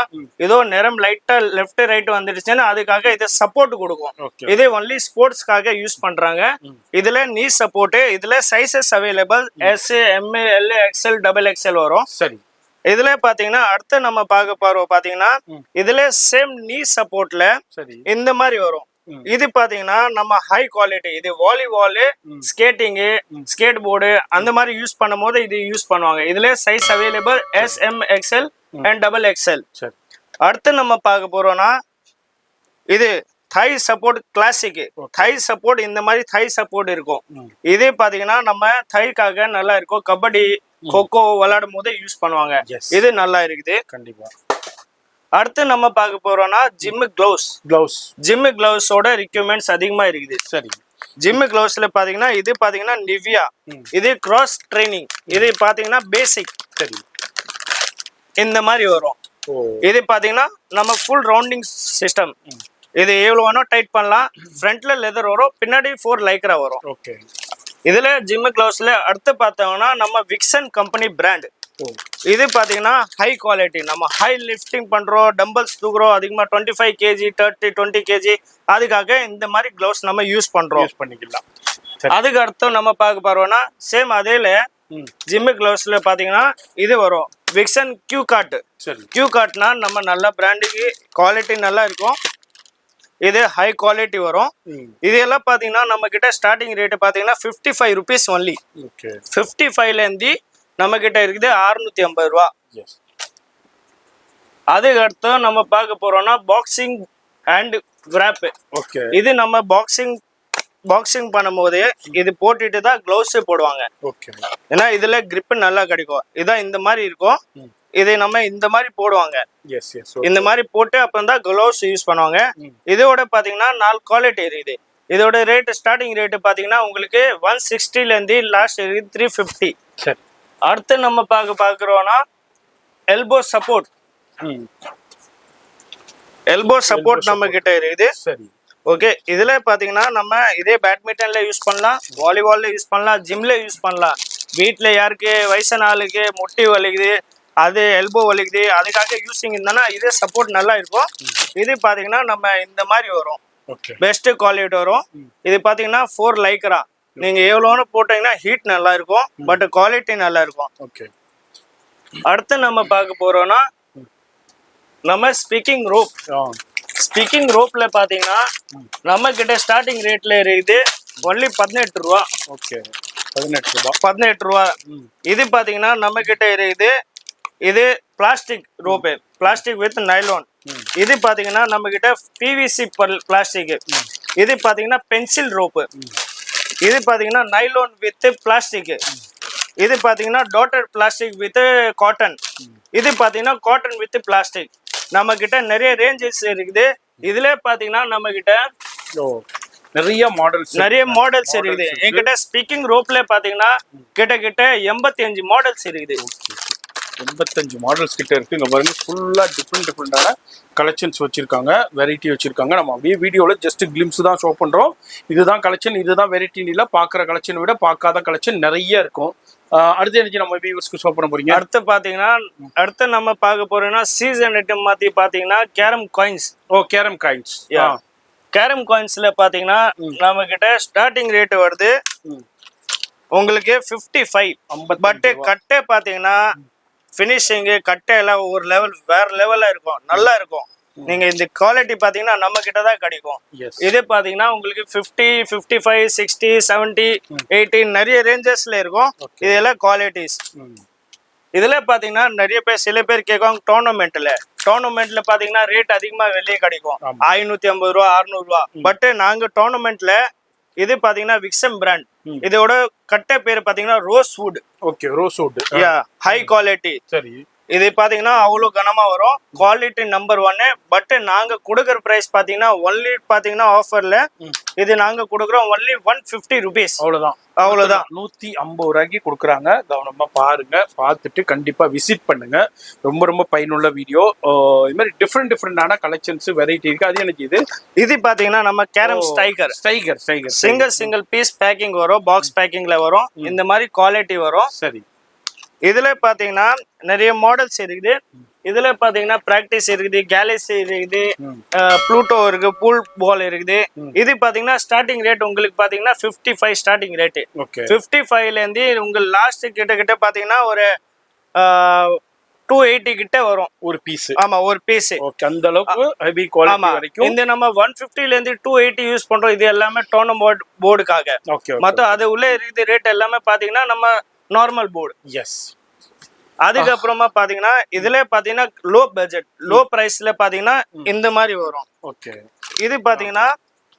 ஏதோ நேரம் லைட்டா லெஃப்ட் ரைட் வந்துடுச்சுன்னா அதுக்காக இது சப்போர்ட் கொடுக்கும். இது ஒன்லி ஸ்போர்ட்ஸ்க்காக யூஸ் பண்றாங்க. இதுல நீ சப்போர்ட், இதுல sizes available S, M, L, XL, double XL வரும். சரி இதுல பாத்தீங்கன்னா அடுத்து நம்ம பார்க்க போறோம் பாத்தீங்கன்னா இதுல சேம் நீ சப்போர்ட்ல சரி இந்த மாதிரி வரும். இது பாத்தீங்கன்னா நம்ம ஹை குவாலிட்டி. இது வாலிபால், ஸ்கேட்டிங், ஸ்கேட் போர்டு அந்த மாதிரி யூஸ் பண்ணும் போது இது யூஸ் பண்ணுவாங்க. இதுல size available S, M, XL and double XL. சரி அடுத்து நம்ம பார்க்க போறோம்னா இது thigh support classic. thigh support இந்த மாதிரி thigh சப்போர்ட் இருக்கும். இதே பாத்தீங்கன்னா நம்ம தைக்காக நல்லா இருக்கும். கபடி, கொக்கோ விளையாடும் போது யூஸ் பண்ணுவாங்க. இது நல்லா இருக்குது கண்டிப்பா. அடுத்து நம்ம பார்க்க போறோம்னா ஜிம் கிளவுஸ். ஜிம் கிளவுஸோட ரிக்வயர்மெண்ட்ஸ் அதிகமா இருக்குது. சரி ஜிம் கிளவுஸ்ல பாத்தீங்கன்னா இது பாத்தீங்கன்னா நிவியா, இது கிராஸ் ட்ரைனிங், இது பாத்தீங்கன்னா பேசிக். சரி இந்த மாதிரி வரும். இது பாத்தீங்கன்னா நம்ம ஃபுல் ரவுண்டிங் சிஸ்டம். இது எவ்வளவு வேணா டைட் பண்ணலாம். ஃப்ரண்ட்ல லெதர் வரும், பின்னாடி 4 லைக்ரா வரும். ஓகே. இதுல ஜிம் கிளவுஸ்ல அடுத்து பார்த்தோம்னா நம்ம விக்சன் கம்பெனி பிராண்ட். இது பாத்தீங்கன்னா ஹை குவாலிட்டி. நம்ம ஹை லிஃப்டிங் பண்றோம், டம்பல்ஸ் தூக்குறோம் அதிகமா 25 kg 30 20 kg, அதுக்காக இந்த மாதிரி கிளவுஸ் நம்ம யூஸ் பண்றோம். பண்ணிக்கலாம். அதுக்கு அடுத்து நம்ம பார்க்க போறோம்னா சேம் அதேல ஜிம் கிளவுஸ்ல பாத்தீங்கன்னா இது வரும் விக்சன் கியூ காட். கியூ காட்னா நம்ம நல்ல பிராண்டுக்கு குவாலிட்டி நல்லா இருக்கும். இது ஹை குவாலிட்டி வரும். இது எல்லாம் பாத்தீங்கன்னா நம்ம கிட்ட ஸ்டார்டிங் ரேட் பாத்தீங்கன்னா 55 rupees ஒன்லி. 55ல இருந்து நம்ம கிட்ட இருக்குது 650 ரூபா. அதுக்கு அடுத்து நம்ம பார்க்க போறோம்னா பாக்ஸிங் அண்ட் கிராப். இது நம்ம பாக்ஸிங் பண்ணும்போது இது போட்டுட்டு தான் கிளவுஸ் போடுவாங்க. ஏன்னா இதுல கிரிப் நல்லா கிடைக்கும். இதான் இந்த மாதிரி இருக்கும். இதை நம்ம இந்த மாதிரி போடுவாங்க. இந்த மாதிரி போட்டு அப்புறம் தான் கிளவுஸ் யூஸ் பண்ணுவாங்க. இதோட பாத்தீங்கன்னா 4 குவாலிட்டி இருக்குது. இதோட ரேட் ஸ்டார்டிங் ரேட் பாத்தீங்கன்னா உங்களுக்கு 160ல இருந்து லாஸ்ட் 350. அடுத்து நம்ம பாக்குறோம்னா எல்போ சப்போர்ட். எல்போ சப்போர்ட் நம்ம கிட்ட இருக்குது. ஓகே. இதுல பாத்தீங்கன்னா நம்ம இதே பேட்மிண்டன்ல யூஸ் பண்ணலாம், வாலிபால்ல யூஸ் பண்ணலாம், ஜிம்ல யூஸ் பண்ணலாம். வீட்டுல யாருக்கு வயசான ஆளுக்கு முட்டி வலிக்குது, அது எல்போ வலிக்குது, அதுக்காக யூஸிங் இருந்தானா இதே சப்போர்ட் நல்லா இருக்கும். இது பாத்தீங்கன்னா நம்ம இந்த மாதிரி வரும். பெஸ்ட் குவாலிட்டி வரும். இது பாத்தீங்கன்னா 4 லைக்ரா. நீங்க எவ்வளோன்னு போட்டீங்கன்னா ஹீட் நல்லா இருக்கும், பட் குவாலிட்டி நல்லா இருக்கும். அடுத்து நம்ம பார்க்க போறோம்னா நம்ம ஸ்பீக்கிங் ரோப். ஸ்பீக்கிங் ரோப்ல பாத்தீங்கன்னா நம்ம கிட்ட ஸ்டார்டிங் ரேட்ல இருக்குது ஒன்லி 18 ரூபா. 18 ரூபா. இது பாத்தீங்கன்னா நம்ம கிட்ட இருக்குது இது plastic rope, plastic with nylon. இது பாத்தீங்கன்னா நம்ம கிட்ட பிவிசி பிளாஸ்டிக். இது பாத்தீங்கன்னா பென்சில் ரோப்பு. இது பாத்தீங்கன்னா நைலான் வித் பிளாஸ்டிக். இது பாத்தீங்கன்னா டாட்டட் பிளாஸ்டிக் வித் காட்டன். இது பாத்தீங்கன்னா காட்டன் வித் பிளாஸ்டிக். நம்ம கிட்ட நிறைய ரேஞ்சஸ் இருக்குது. இதுல பாத்தீங்கன்னா நம்ம கிட்ட நிறைய மாடல்ஸ் இருக்குது. என்கிட்ட ஸ்பீக்கிங் ரோப்ல பாத்தீங்கன்னா கிட்ட 85 மாடல்ஸ் இருக்குது. 85 மாடல்ஸ் கிட்ட இருக்கு. இங்க பாருங்க, ஃபுல்லா டிஃப்ரெண்டான கலெக்ஷன்ஸ் வச்சிருக்காங்க, வெரைட்டி வச்சிருக்காங்க. நம்ம அப்படியே வீடியோல ஜஸ்ட் கிளிம்ஸ் தான் ஷோ பண்றோம். இதுதான் கலெக்ஷன், இதுதான் வெரைட்டின்னு இல்ல. பாக்குற கலெக்ஷனை விட பார்க்காத கலெக்ஷன் நிறைய இருக்கும். அடுத்து எனக்கு நம்ம வியூவர்ஸ்க்கு ஷோ பண்ண போறீங்க. அடுத்து பாத்தீங்கன்னா நம்ம பார்க்க போறோம்னா சீசன் ஐட்டம் மாத்தி பாத்தீங்கன்னா carrom coins. Carrom coins. Carrom காயின்ஸ்ல பாத்தீங்கன்னா நம்ம கிட்ட ஸ்டார்டிங் ரேட் வருது உங்களுக்கு 55. பட் கட்டை பாத்தீங்கன்னா ஃபினிஷிங் கட்டை எல்லாம் ஒரு லெவல் வேற லெவல்ல இருக்கும், நல்லா இருக்கும். நீங்க இந்த குவாலிட்டி பாத்தீங்கன்னா நம்ம கிட்ட தான் கிடைக்கும். இது பாத்தீங்கன்னா உங்களுக்கு 50, 55, 60, 70, 80 நிறைய ரேஞ்சஸ்ல இருக்கும். இதெல்லாம் குவாலிட்டிஸ். இதுல பாத்தீங்கன்னா நிறைய பேர் சில பேர் கேட்கும் டோர்னமெண்ட்ல பாத்தீங்கன்னா ரேட் அதிகமா வெளியே கிடைக்கும் 550 ரூபா 600 ரூபா. பட் நாங்க டோர்னமெண்ட்ல இது பாத்தீங்கன்னா விக்ஸம் பிராண்ட். இதோட கட்டை பேர் பாத்தீங்கன்னா rosewood. Okay, rosewood. Yeah, high quality. சரி. இது பாத்தீங்கன்னா அவ்வளவு கனமா வரும், குவாலிட்டி நம்பர் 1. பட் நாங்க கொடுக்குற பிரைஸ் பாத்தீங்கன்னா ஒன்லி பாத்தீங்கன்னா ஆஃபர்ல இது நாங்க கொடுக்குறோம் ஒன்லி 150 rupees. அவ்வளவுதான். 150 ரூபாய்க்கு கொடுக்குறாங்க. கவனமா பாருங்க, பார்த்துட்டு கண்டிப்பா விசிட் பண்ணுங்க. ரொம்ப ரொம்ப பயனுள்ள வீடியோ. இது மாதிரி டிஃப்ரெண்டான கலெக்ஷன்ஸ் வெரைட்டி இருக்கு. அது எனக்கு இது பாத்தீங்கன்னா நம்ம carrom striker single piece packing வரும், பாக்ஸ் பேக்கிங்ல வரும். இந்த மாதிரி குவாலிட்டி வரும். சரி. இதுல பாத்தீங்கன்னா நிறைய மாடல்ஸ் இருக்குது. இதுல பாத்தீங்கன்னா பிராக்டிஸ் இருக்குது, கேலக்ஸி இருக்குது, ப்ளூட்டோ இருக்கு, பூல் பால் இருக்குது. இது பாத்தீங்கன்னா ஸ்டார்டிங் ரேட் உங்களுக்கு பாத்தீங்கன்னா 55 ஸ்டார்டிங் ரேட். 55ல இருந்து உங்க லாஸ்ட் கிட்ட பாத்தீங்கன்னா ஒரு 280 கிட்ட வரும் ஒரு பீஸ். ஆமா, ஒரு பீஸ். ஓகே, அந்த அளவுக்கு ஹெவி குவாலிட்டி வரைக்கும். இந்த நம்ம 150ல இருந்து 280 யூஸ் பண்றோம். இது எல்லாமே டோர்னமெண்ட் போர்டுக்காக. ஓகே. மத்த அது உள்ள இருக்குது ரேட் எல்லாமே பாத்தீங்கன்னா நம்ம நார்மல் போர்டு. எஸ். அதுக்கப்புறமா பாத்தீங்கன்னா இதுல பாத்தீங்கன்னா லோ பட்ஜெட், லோ பிரைஸ்ல பாத்தீங்கன்னா இந்த மாதிரி வரும். ஓகே. இது பாத்தீங்கன்னா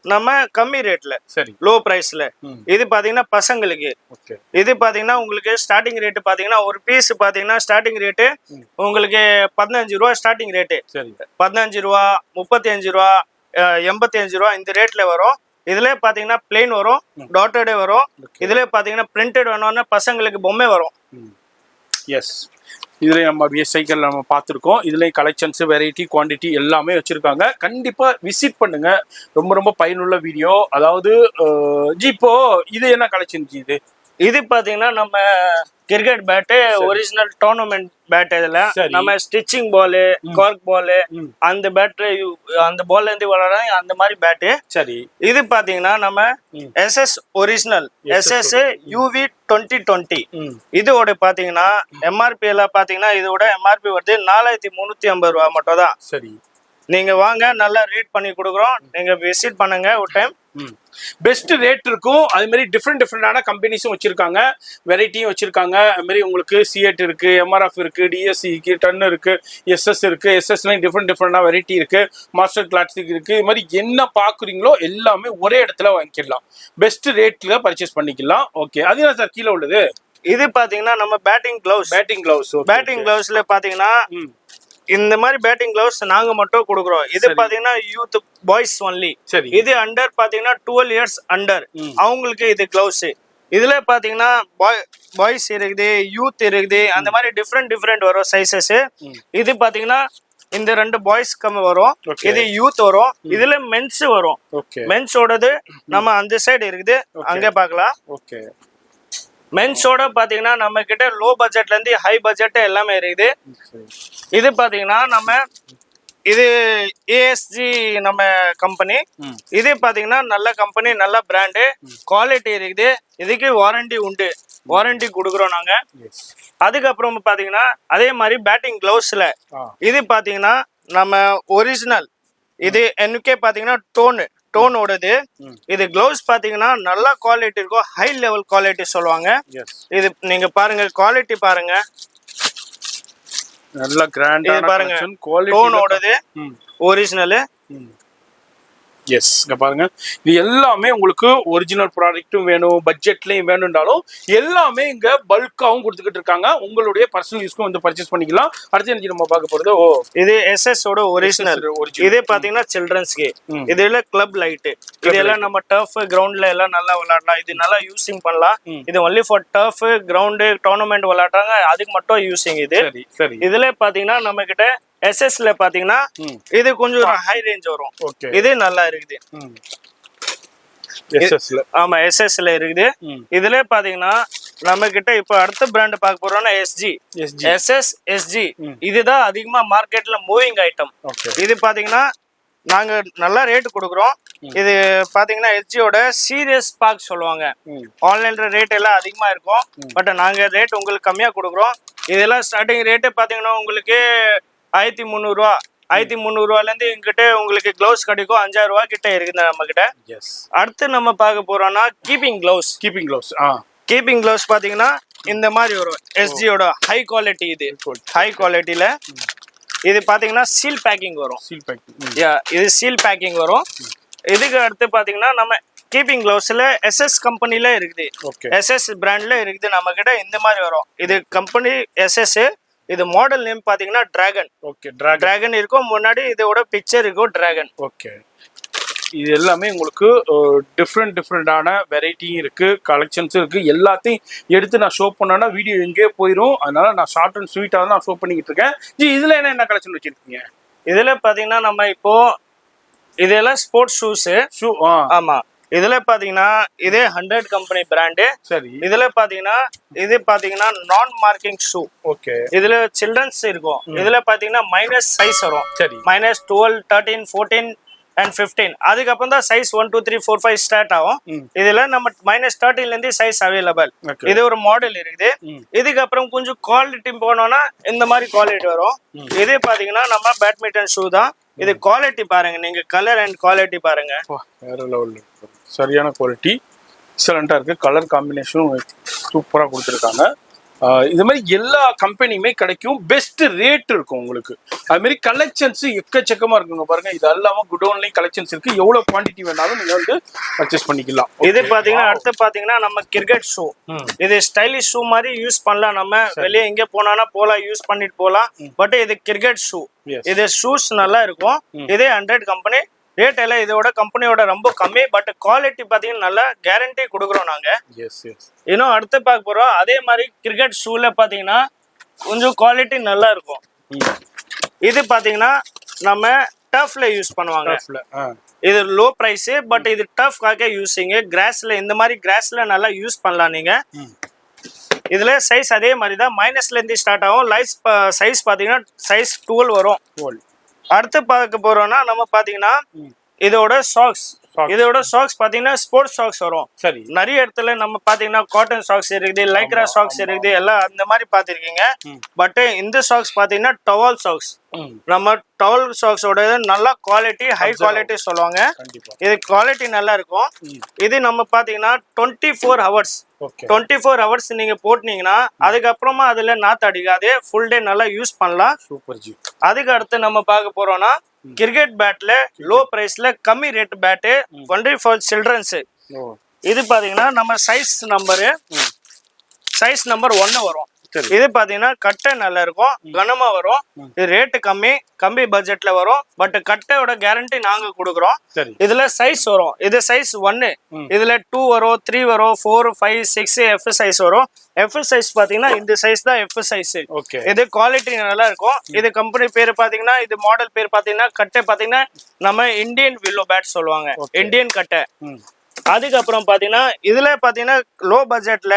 நம்ம கம்மி ரேட்ல, சரி, லோ பிரைஸ்ல. இது பாத்தீங்கன்னா பசங்களுக்கு. ஓகே. இது பாத்தீங்கன்னா உங்களுக்கு ஸ்டார்டிங் ரேட் பாத்தீங்கன்னா ஒரு பீஸ் பாத்தீங்கன்னா ஸ்டார்டிங் ரேட் உங்களுக்கு 15 ரூபா ஸ்டார்டிங் ரேட். சரி. 15 ரூபா, 35 ரூபா, 85 ரூபா இந்த ரேட்ல வரும். இதுல பாத்தீங்கன்னா பிளெயின் வரும், டாட்டடே வரும். இதுல பாத்தீங்கன்னா பிரிண்டட் வேணும்னா பசங்களுக்கு பொம்மை வரும். எஸ். இதுல நம்ம சைக்கிள் நம்ம பார்த்துருக்கோம். இதுல கலெக்ஷன்ஸ், வெரைட்டி, குவான்டிட்டி எல்லாமே வச்சிருக்காங்க. கண்டிப்பா விசிட் பண்ணுங்க. ரொம்ப ரொம்ப பயனுள்ள வீடியோ. அதாவது ஜி இப்போ இது என்ன கலெக்ஷன் ஜி? இது பாத்தீங்கன்னா நம்ம cricket bat, original tournament bat. இதுல நம்ம ஸ்டிச்சிங் பால், கார்க் பால், அந்த பேட்ல அந்த பால்ல இருந்து விளையாடுறாங்க அந்த மாதிரி பேட்டு. சரி. இது பாத்தீங்கன்னா நம்ம SS ஒரிஜினல் SS UV 2020. இதோட பாத்தீங்கன்னா MRP எல்லாம் பாத்தீங்கன்னா இதோட MRP வருது 4350 ரூபா மட்டும் தான். சரி. நீங்க வாங்க, நல்லா ரேட் பண்ணி கொடுக்குறோம். நீங்க விசிட் பண்ணுங்க ஒரு டைம். பெஸ்ட் ரேட் இருக்கும். அது மாதிரி டிஃப்ரெண்டான கம்பெனிஸும் வச்சிருக்காங்க, வெரைட்டியும் வச்சிருக்காங்க. அது மாதிரி உங்களுக்கு C8 இருக்கு, MRF இருக்கு, DSC இருக்கு, டன் இருக்கு, SS இருக்கு. SSலையும் டிஃப்ரெண்டான வெரைட்டி இருக்கு, மாஸ்டர் கிளாசிக் இருக்கு. இது மாதிரி என்ன பாக்குறீங்களோ எல்லாமே ஒரே இடத்துல வாங்கிக்கலாம். பெஸ்ட் ரேட்ல பர்ச்சேஸ் பண்ணிக்கலாம். ஓகே. அது என்ன சார் கீழே உள்ளது? இது பாத்தீங்கன்னா நம்ம பேட்டிங் கிளவுஸ்ல பாத்தீங்கன்னா இந்த மாதிரி பேட்டிங் கிளவுஸ் நாங்க மட்டும் கொடுக்குறோம். இது பாத்தீங்கன்னா யூத் பாய்ஸ் ஒன்லி. இது அண்டர் பாத்தீங்கன்னா 12 years அண்டர் அவங்களுக்கு இது கிளவுஸ். இதுல பாத்தீங்கன்னா பாய்ஸ் இருக்குது, யூத் இருக்குது, அந்த மாதிரி டிஃப்ரெண்ட் வரும் சைசஸ். இது பாத்தீங்கன்னா இந்த 2 பாய்ஸ் கம்மி வரும், இது யூத் வரும். இதுல மென்ஸ் வரும். மென்ஸோடது நம்ம அந்த சைடு இருக்குது, அங்க பாக்கலாம். ஓகே. மென்ஸோட பாத்தீங்கன்னா நம்ம கிட்ட லோ பட்ஜெட்ல இருந்து ஹை பட்ஜெட் எல்லாமே இருக்குது. இது பாத்தீங்கன்னா நம்ம இது ASG நம்ம கம்பெனி. இது பாத்தீங்கன்னா நல்ல கம்பெனி, நல்ல பிராண்டு, குவாலிட்டி இருக்குது. இதுக்கு வாரண்டி உண்டு, வாரண்டி கொடுக்குறோம் நாங்க. அதுக்கப்புறம் பாத்தீங்கன்னா அதே மாதிரி பேட்டிங் கிளவுஸ்ல இது பாத்தீங்கன்னா நம்ம ஒரிஜினல். இது NK பாத்தீங்கன்னா டோனோடது. இது கிளவுஸ் பாத்தீங்கன்னா நல்ல குவாலிட்டி இருக்கும், ஹை லெவல் குவாலிட்டி சொல்லுவாங்க. இது நீங்க பாருங்க, குவாலிட்டி பாருங்க, நல்ல கிராண்டான பாருங்க. டோனோடது ஒரிஜினல். எஸ், இங்க பாருங்க. இது எல்லாமே உங்களுக்கு ஒரிஜினல் ப்ராடக்ட்டும் வேணும், பட்ஜெட்லயும் வேணும்னாலும் எல்லாமே இங்க பல்காவும் கொடுத்துக்கிட்டு இருக்காங்க. உங்களுடைய பர்சனல் யூஸ்க்கும் வந்து பர்ச்சேஸ் பண்ணிக்கலாம். அடுத்து எனக்கு நம்ம பார்க்க போறது இது SS ஓட ஒரிஜினல். இதே பாத்தீங்கன்னா சில்ட்ரன்ஸ்க்கு. இதுல கிளப் லைட். இதெல்லாம் நம்ம டர்ஃப் கிரவுண்ட்ல எல்லாம் நல்லா விளையாடலாம். இது நல்லா யூசிங் பண்ணலாம். இது only for turf ground tournament விளையாடுறாங்க, அதுக்கு மட்டும் யூசிங் இது. இதுல பாத்தீங்கன்னா நம்ம கிட்ட SS பாத்தீங்கன்னா இது கொஞ்சம் ஹை ரேஞ்ச் வரும். இது நல்லா இருக்குது. ஆமா, SS இருக்குது. இதுல பாத்தீங்கன்னா நம்ம கிட்ட இப்ப அடுத்த பிராண்ட் பார்க்க போறோம்னா SG. இதுதான் அதிகமா மார்க்கெட்ல மூவிங் ஐட்டம். இது பாத்தீங்கன்னா நாங்க நல்லா ரேட் கொடுக்குறோம். இது பாத்தீங்கன்னா SGயோட சீரியஸ் பாக் சொல்லுவாங்க. ஆன்லைன்ல ரேட் எல்லாம் அதிகமா இருக்கும், பட் நாங்க ரேட் உங்களுக்கு கம்மியா கொடுக்குறோம். இதெல்லாம் ஸ்டார்டிங் ரேட்டு பாத்தீங்கன்னா உங்களுக்கு 1300 ரூபா. 1300 ரூபாயில இருந்து எங்கிட்ட உங்களுக்கு கிளவுஸ் கிடைக்கும். 5000 ரூபாய் கிட்ட இருக்குது நம்ம கிட்ட. அடுத்து நம்ம பார்க்க போறோம்னா கீப்பிங் கிளவுஸ் பாத்தீங்கன்னா இந்த மாதிரி வரும். SGயோட ஹை குவாலிட்டி. இது ஹை குவாலிட்டியில இது பாத்தீங்கன்னா சீல் பேக்கிங் வரும். இது சீல் பேக்கிங் வரும். இதுக்கு அடுத்து பாத்தீங்கன்னா நம்ம கீப்பிங் கிளவுஸ்ல எஸ்எஸ் கம்பெனில இருக்குது. ஓகே. எஸ்எஸ் பிராண்ட்ல இருக்குது நம்ம கிட்ட. இந்த மாதிரி வரும். இது கம்பெனி எஸ்எஸ். இது மாடல் நேம் பாத்தீங்கன்னா டிராகன். ஓகே. டிராகன் இருக்கும் முன்னாடி, இதோட பிக்சர் இருக்கும் டிராகன். ஓகே. இது எல்லாமே உங்களுக்கு டிஃப்ரெண்டான வெரைட்டியும் இருக்கு, கலெக்ஷன்ஸும் இருக்கு. எல்லாத்தையும் எடுத்து நான் ஷோ பண்ணேன்னா வீடியோ எங்கேயோ போயிடும். அதனால நான் ஷார்ட் அண்ட் ஸ்வீட்டாக தான் நான் ஷோ பண்ணிக்கிட்டு இருக்கேன். ஜி இதுல என்ன கலெக்ஷன் வச்சிருக்கீங்க? இதுல பாத்தீங்கன்னா நம்ம இப்போ இதெல்லாம் ஸ்போர்ட்ஸ் ஷூ. ஆமா. இதுல பாத்தீங்கன்னா இதே 100 கம்பெனி பிராண்டு. சரி. இதுல பாத்தீங்கன்னா இது பாத்தீங்கன்னா நான் மார்க்கிங் ஷூ. ஓகே. இதுல சில்ட்ரன்ஸ் இருக்கும். இதுல பாத்தீங்கன்னா மைனஸ் சைஸ் வரும். சரி. -12, 13, 14 and 15. அதுக்கப்புறம் தான் சைஸ் 1, 2, 3, 4, 5 ஸ்டார்ட் ஆகும். இதுல நம்ம -13ல இருந்து சைஸ் அவைலபிள். இது ஒரு மாடல் இருக்குது. இதுக்கப்புறம் கொஞ்சம் குவாலிட்டி போனோம்னா இந்த மாதிரி குவாலிட்டி வரும். இது பாத்தீங்கன்னா நம்ம பேட்மிண்டன் ஷூ தான். இது குவாலிட்டி பாருங்க, நீங்க கலர் அண்ட் குவாலிட்டி பாருங்க. வேற லெவல்ல சரியான குவாலிட்டி, எக்ஸலண்டா இருக்கு. கலர் காம்பினேஷனும் சூப்பரா கொடுத்துருக்காங்க. இது மாதிரி எல்லா கம்பெனியுமே கிடைக்கும். பெஸ்ட் ரேட் இருக்கும் உங்களுக்கு. அது மாதிரி கலெக்ஷன்ஸ் எக்கச்சக்கமா இருக்குங்க பாருங்க. இது இல்லாம குடோன்லயும் கலெக்ஷன்ஸ் இருக்கு. எவ்வளவு குவான்டிட்டி வேணாலும் நீங்க வந்து பர்ச்சேஸ் பண்ணிக்கலாம். இது பாத்தீங்கன்னா அடுத்து பாத்தீங்கன்னா நம்ம கிரிக்கெட் ஷூ. இது ஸ்டைலிஷ் ஷூ மாதிரி யூஸ் பண்ணலாம். நம்ம வெளியே எங்க போனா போலாம், யூஸ் பண்ணிட்டு போலாம். பட் இது கிரிக்கெட் ஷூ. இது ஷூஸ் நல்லா இருக்கும். இதே 100 கம்பெனி. ரேட் எல்லாம் இதோட கம்பெனியோட ரொம்ப கம்மி. பட் குவாலிட்டி பாத்தீங்கன்னா நல்லா கேரண்டி கொடுக்குறோம் நாங்க. இன்னும் அடுத்து பார்க்க போறோம். அதே மாதிரி கிரிக்கெட் ஷூல பாத்தீங்கன்னா கொஞ்சம் குவாலிட்டி நல்லா இருக்கும். இது பாத்தீங்கன்னா நம்ம டஃப்ல யூஸ் பண்ணுவாங்க. இது லோ பிரைஸ். பட் இது டஃப்காக யூஸிங். கிராஸ்ல இந்த மாதிரி கிராஸ்ல நல்லா யூஸ் பண்ணலாம் நீங்க. இதுல சைஸ் அதே மாதிரி தான். மைனஸ்ல இருந்து ஸ்டார்ட் ஆகும். சைஸ் பாத்தீங்கன்னா சைஸ் 12 வரும். அடுத்து பார்க்க போறோம்னா நம்ம பாத்தீங்கன்னா இதோட சாக்ஸ். இதோட சாக்ஸ் பாத்தீங்கன்னா ஸ்போர்ட்ஸ் சாக்ஸ் வரும். சரி. நிறைய இடத்துல நம்ம பாத்தீங்கன்னா காட்டன் சாக்ஸ் இருக்குது, லைக்ரா சாக்ஸ் இருக்குது, எல்லாம் அந்த மாதிரி பாத்திருக்கீங்க. பட் இந்த சாக்ஸ் பாத்தீங்கன்னா டவல் சாக்ஸ். நம்ம டவல் சாக்ஸோட நல்ல குவாலிட்டி, ஹை குவாலிட்டி சொல்லுவாங்க. இது குவாலிட்டி நல்லா இருக்கும். இது நம்ம பாத்தீங்கன்னா 24 ஹவர்ஸ் 24 ஹவர்ஸ் நீங்க போட்டீங்கன்னா அதுக்கப்புறமா அதுல நாத்து அடிக்காது. ஃபுல் டே நல்லா யூஸ் பண்ணலாம். Super G. அதுக்கு அடுத்து நம்ம பார்க்க போறோம்னா கிரிக்கெட் பேட்ல லோ பிரைஸ்ல கம்மி rate bat only for children's. இது பாத்தீங்கன்னா நம்ம சைஸ் நம்பர் 1 வரும். இது பாத்தீங்கன்னா கட்டை நல்லா இருக்கும், கனமா வரும். இது ரேட்டு கம்மி பட்ஜெட்ல வரும். பட் கட்டையோட கேரண்டி நாங்க கொடுக்குறோம். இதுல சைஸ் வரும். இது சைஸ் 1. இதுல 2 வரும், 3 வரும், 4, 5, 6 எஃப் சைஸ் வரும். எஃப் சைஸ் பாத்தீங்கன்னா இந்த சைஸ் தான் எஃப் சைஸ். இது குவாலிட்டி நல்லா இருக்கும். இது கம்பெனி பேரு பாத்தீங்கன்னா, இது மாடல் பேர் பாத்தீங்கன்னா, கட்டை பாத்தீங்கன்னா நம்ம இந்தியன் வில்லோ பேட் சொல்லுவாங்க, இந்தியன் கட்டை. அதுக்கப்புறம் பாத்தீங்கன்னா இதுல பாத்தீங்கன்னா லோ பட்ஜெட்ல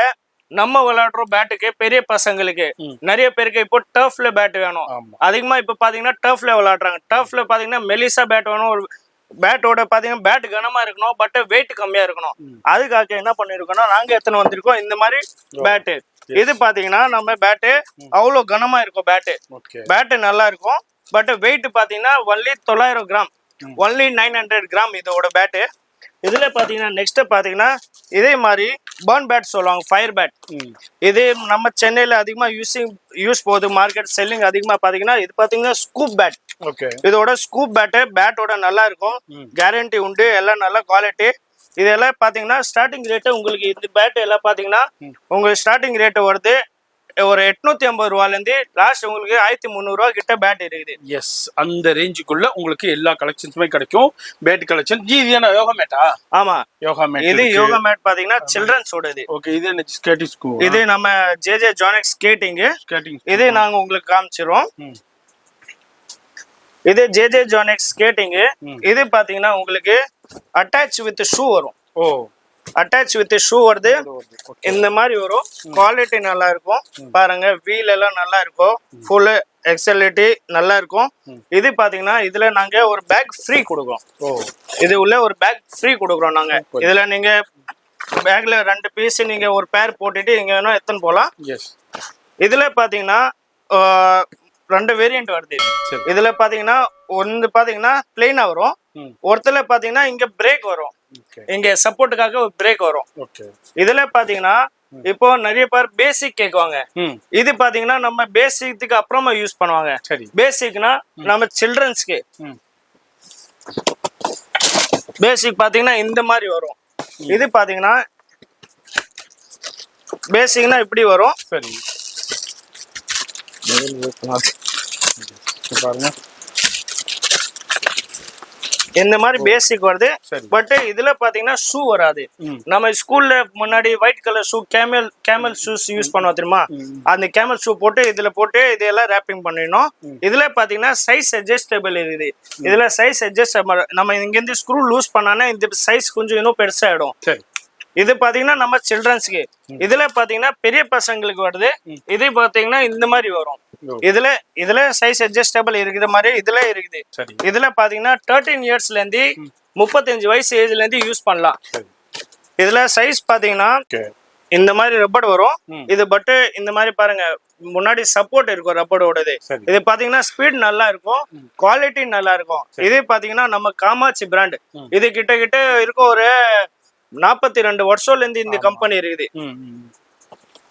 நம்ம விளையாடுற பேட்டுக்கு பெரிய பசங்களுக்கு நிறைய பேருக்கு இப்போ டர்ஃப்ல பேட் வேணும். அதிகமா இப்ப பாத்தீங்கன்னா டர்ஃப்ல விளையாடுறாங்க. டர்ஃப்ல பாத்தீங்கன்னா மெலிசா பேட் வேணும். ஒரு பேட்டோட பாத்தீங்கன்னா பேட் கனமா இருக்கணும், பட் வெயிட் கம்மியா இருக்கணும். அதுக்காக என்ன பண்ணிருக்கோம்னா நாங்க எத்தனை வந்திருக்கோம் இந்த மாதிரி பேட்டு. இது பாத்தீங்கன்னா நம்ம பேட்டு அவ்வளவு கனமா இருக்கும். பேட்டு நல்லா இருக்கும். பட் வெயிட் பாத்தீங்கன்னா ஒன்லி 900 கிராம், ஒன்லி 900 கிராம் இதோட பேட்டு. இதுல பாத்தீங்கன்னா நெக்ஸ்ட் பாத்தீங்கன்னா இதே மாதிரி பர்ன் பேட் சொல்லுவாங்க, ஃபயர் பேட். இது நம்ம சென்னையில அதிகமா யூஸ் போகுது, மார்க்கெட் செல்லிங் அதிகமா பாத்தீங்கன்னா. இது பாத்தீங்கன்னா ஸ்கூப் பேட். இதோட ஸ்கூப் பேட்டோட நல்லா இருக்கும், கேரண்டி உண்டு, எல்லாம் நல்ல குவாலிட்டி. இதெல்லாம் பாத்தீங்கன்னா ஸ்டார்டிங் ரேட்டு உங்களுக்கு இந்த பேட் எல்லாம் பாத்தீங்கன்னா உங்களுக்கு ஸ்டார்டிங் ரேட்டு வருது ஒரு 850 ரூபாயில இருந்து லாஸ்ட் உங்களுக்கு 1300 ரூபாய் கிட்ட பேட் இருக்குது. எஸ், அந்த ரேஞ்சுக்குள்ள உங்களுக்கு எல்லா கலெக்ஷன்ஸுமே கிடைக்கும். Bad collection. ஜி இது என்ன யோகா மேட்டா? ஆமா, யோகா மேட். இது யோகா மேட் பாத்தீங்கன்னா சில்ட்ரன்ஸ் ஓடது. ஓகே. இது என்ன ஸ்கேட்டிங் ஸ்கூ? இது நம்ம ஜேஜே ஜானெக்ஸ் ஸ்கேட்டிங். இது நாங்க உங்களுக்கு காமிச்சிரோம். இது ஜேஜே ஜானெக்ஸ் ஸ்கேட்டிங். இது பாத்தீங்கன்னா உங்களுக்கு அட்டாச் வித் ஷூ வரும். அட்டாச் வித் ஷூ வருது. இந்த மாதிரி வரும். குவாலிட்டி நல்லா இருக்கும் பாருங்க. வீல் எல்லாம் நல்லா இருக்கும். ஃபுல் எக்ஸலிட்டி நல்லா இருக்கும். இது பாத்தீங்கன்னா இதுல நாங்க ஒரு பேக் ஃப்ரீ கொடுக்குறோம். இது உள்ள ஒரு பேக் ஃப்ரீ கொடுக்குறோம் நாங்க. இதுல நீங்க பேக்ல 2 பீஸ் நீங்க ஒரு பேர் போட்டுட்டு இங்க வேணும் எத்தனை போலாம். இதுல பாத்தீங்கன்னா 2 வேரியன்ட் வருது. இதுல பாத்தீங்கன்னா ஒன்னு பாத்தீங்கன்னா பிளெயினா வரும், ஒருத்தல பாத்தீங்கன்னா இங்க பிரேக் வரும், இங்க சப்போர்ட்டுக்காக ஒரு பிரேக் வரும். இதுல பாத்தீங்கன்னா இப்போ நிறைய பேர் பேசிக் கேக்குவாங்க. இது பாத்தீங்கன்னா நம்ம பேசிக்கு அப்புறமா யூஸ் பண்ணுவாங்க. பேசிக்னா நம்ம சில்ட்ரன்ஸ்க்கு பேசிக் பாத்தீங்கன்னா இந்த மாதிரி வரும். இது பாத்தீங்கன்னா பேசிக்னா இப்படி வரும். சரி பாருங்க இந்த மாதிரி பேசிக் வருது. சரி. பட் இதுல பாத்தீங்கன்னா ஷூ வராது. நம்ம ஸ்கூல்ல முன்னாடி white colour shoe camel shoes use பண்ணுவோம் தெரியுமா, அந்த கேமல் ஷூ போட்டு இதுல போட்டு இதெல்லாம் ரேப்பிங் பண்ணிடணும். இதுல பாத்தீங்கன்னா சைஸ் அட்ஜஸ்டபிள் இருக்குது. இதுல சைஸ் அட்ஜஸ்டபிள், நம்ம இங்க இருந்து ஸ்க்ரூ லூஸ் பண்ணானே இந்த சைஸ் கொஞ்சம் இன்னும் பெருசாயிடும். சரி. இது பாத்தீங்கன்னா நம்ம சில்ட்ரன்ஸ்க்கு. இதுல பாத்தீங்கன்னா பெரிய பசங்களுக்கு வருது. இது பாத்தீங்கன்னா இந்த மாதிரி வரும். இதுல சைஸ் அட்ஜஸ்டபிள் இருக்கிற மாதிரி இதுல இருக்குது. இதுல பாத்தீங்கன்னா 13 இயர்ஸ்ல இருந்து 35 வயசு ஏஜ்ல இருந்து யூஸ் பண்ணலாம். இதுல சைஸ் பாத்தீங்கன்னா இந்த மாதிரி ரப்பர் வரும். இது பட் இந்த மாதிரி பாருங்க முன்னாடி சப்போர்ட் இருக்கும் ரப்பரோடது. இது பாத்தீங்கன்னா ஸ்பீட் நல்லா இருக்கும், குவாலிட்டி நல்லா இருக்கும். இது பாத்தீங்கன்னா நம்ம காமாட்சி பிராண்ட். இது கிட்ட இருக்கும் ஒரு 42 வருஷம்ல இருந்து இந்த கம்பெனி இருக்குது.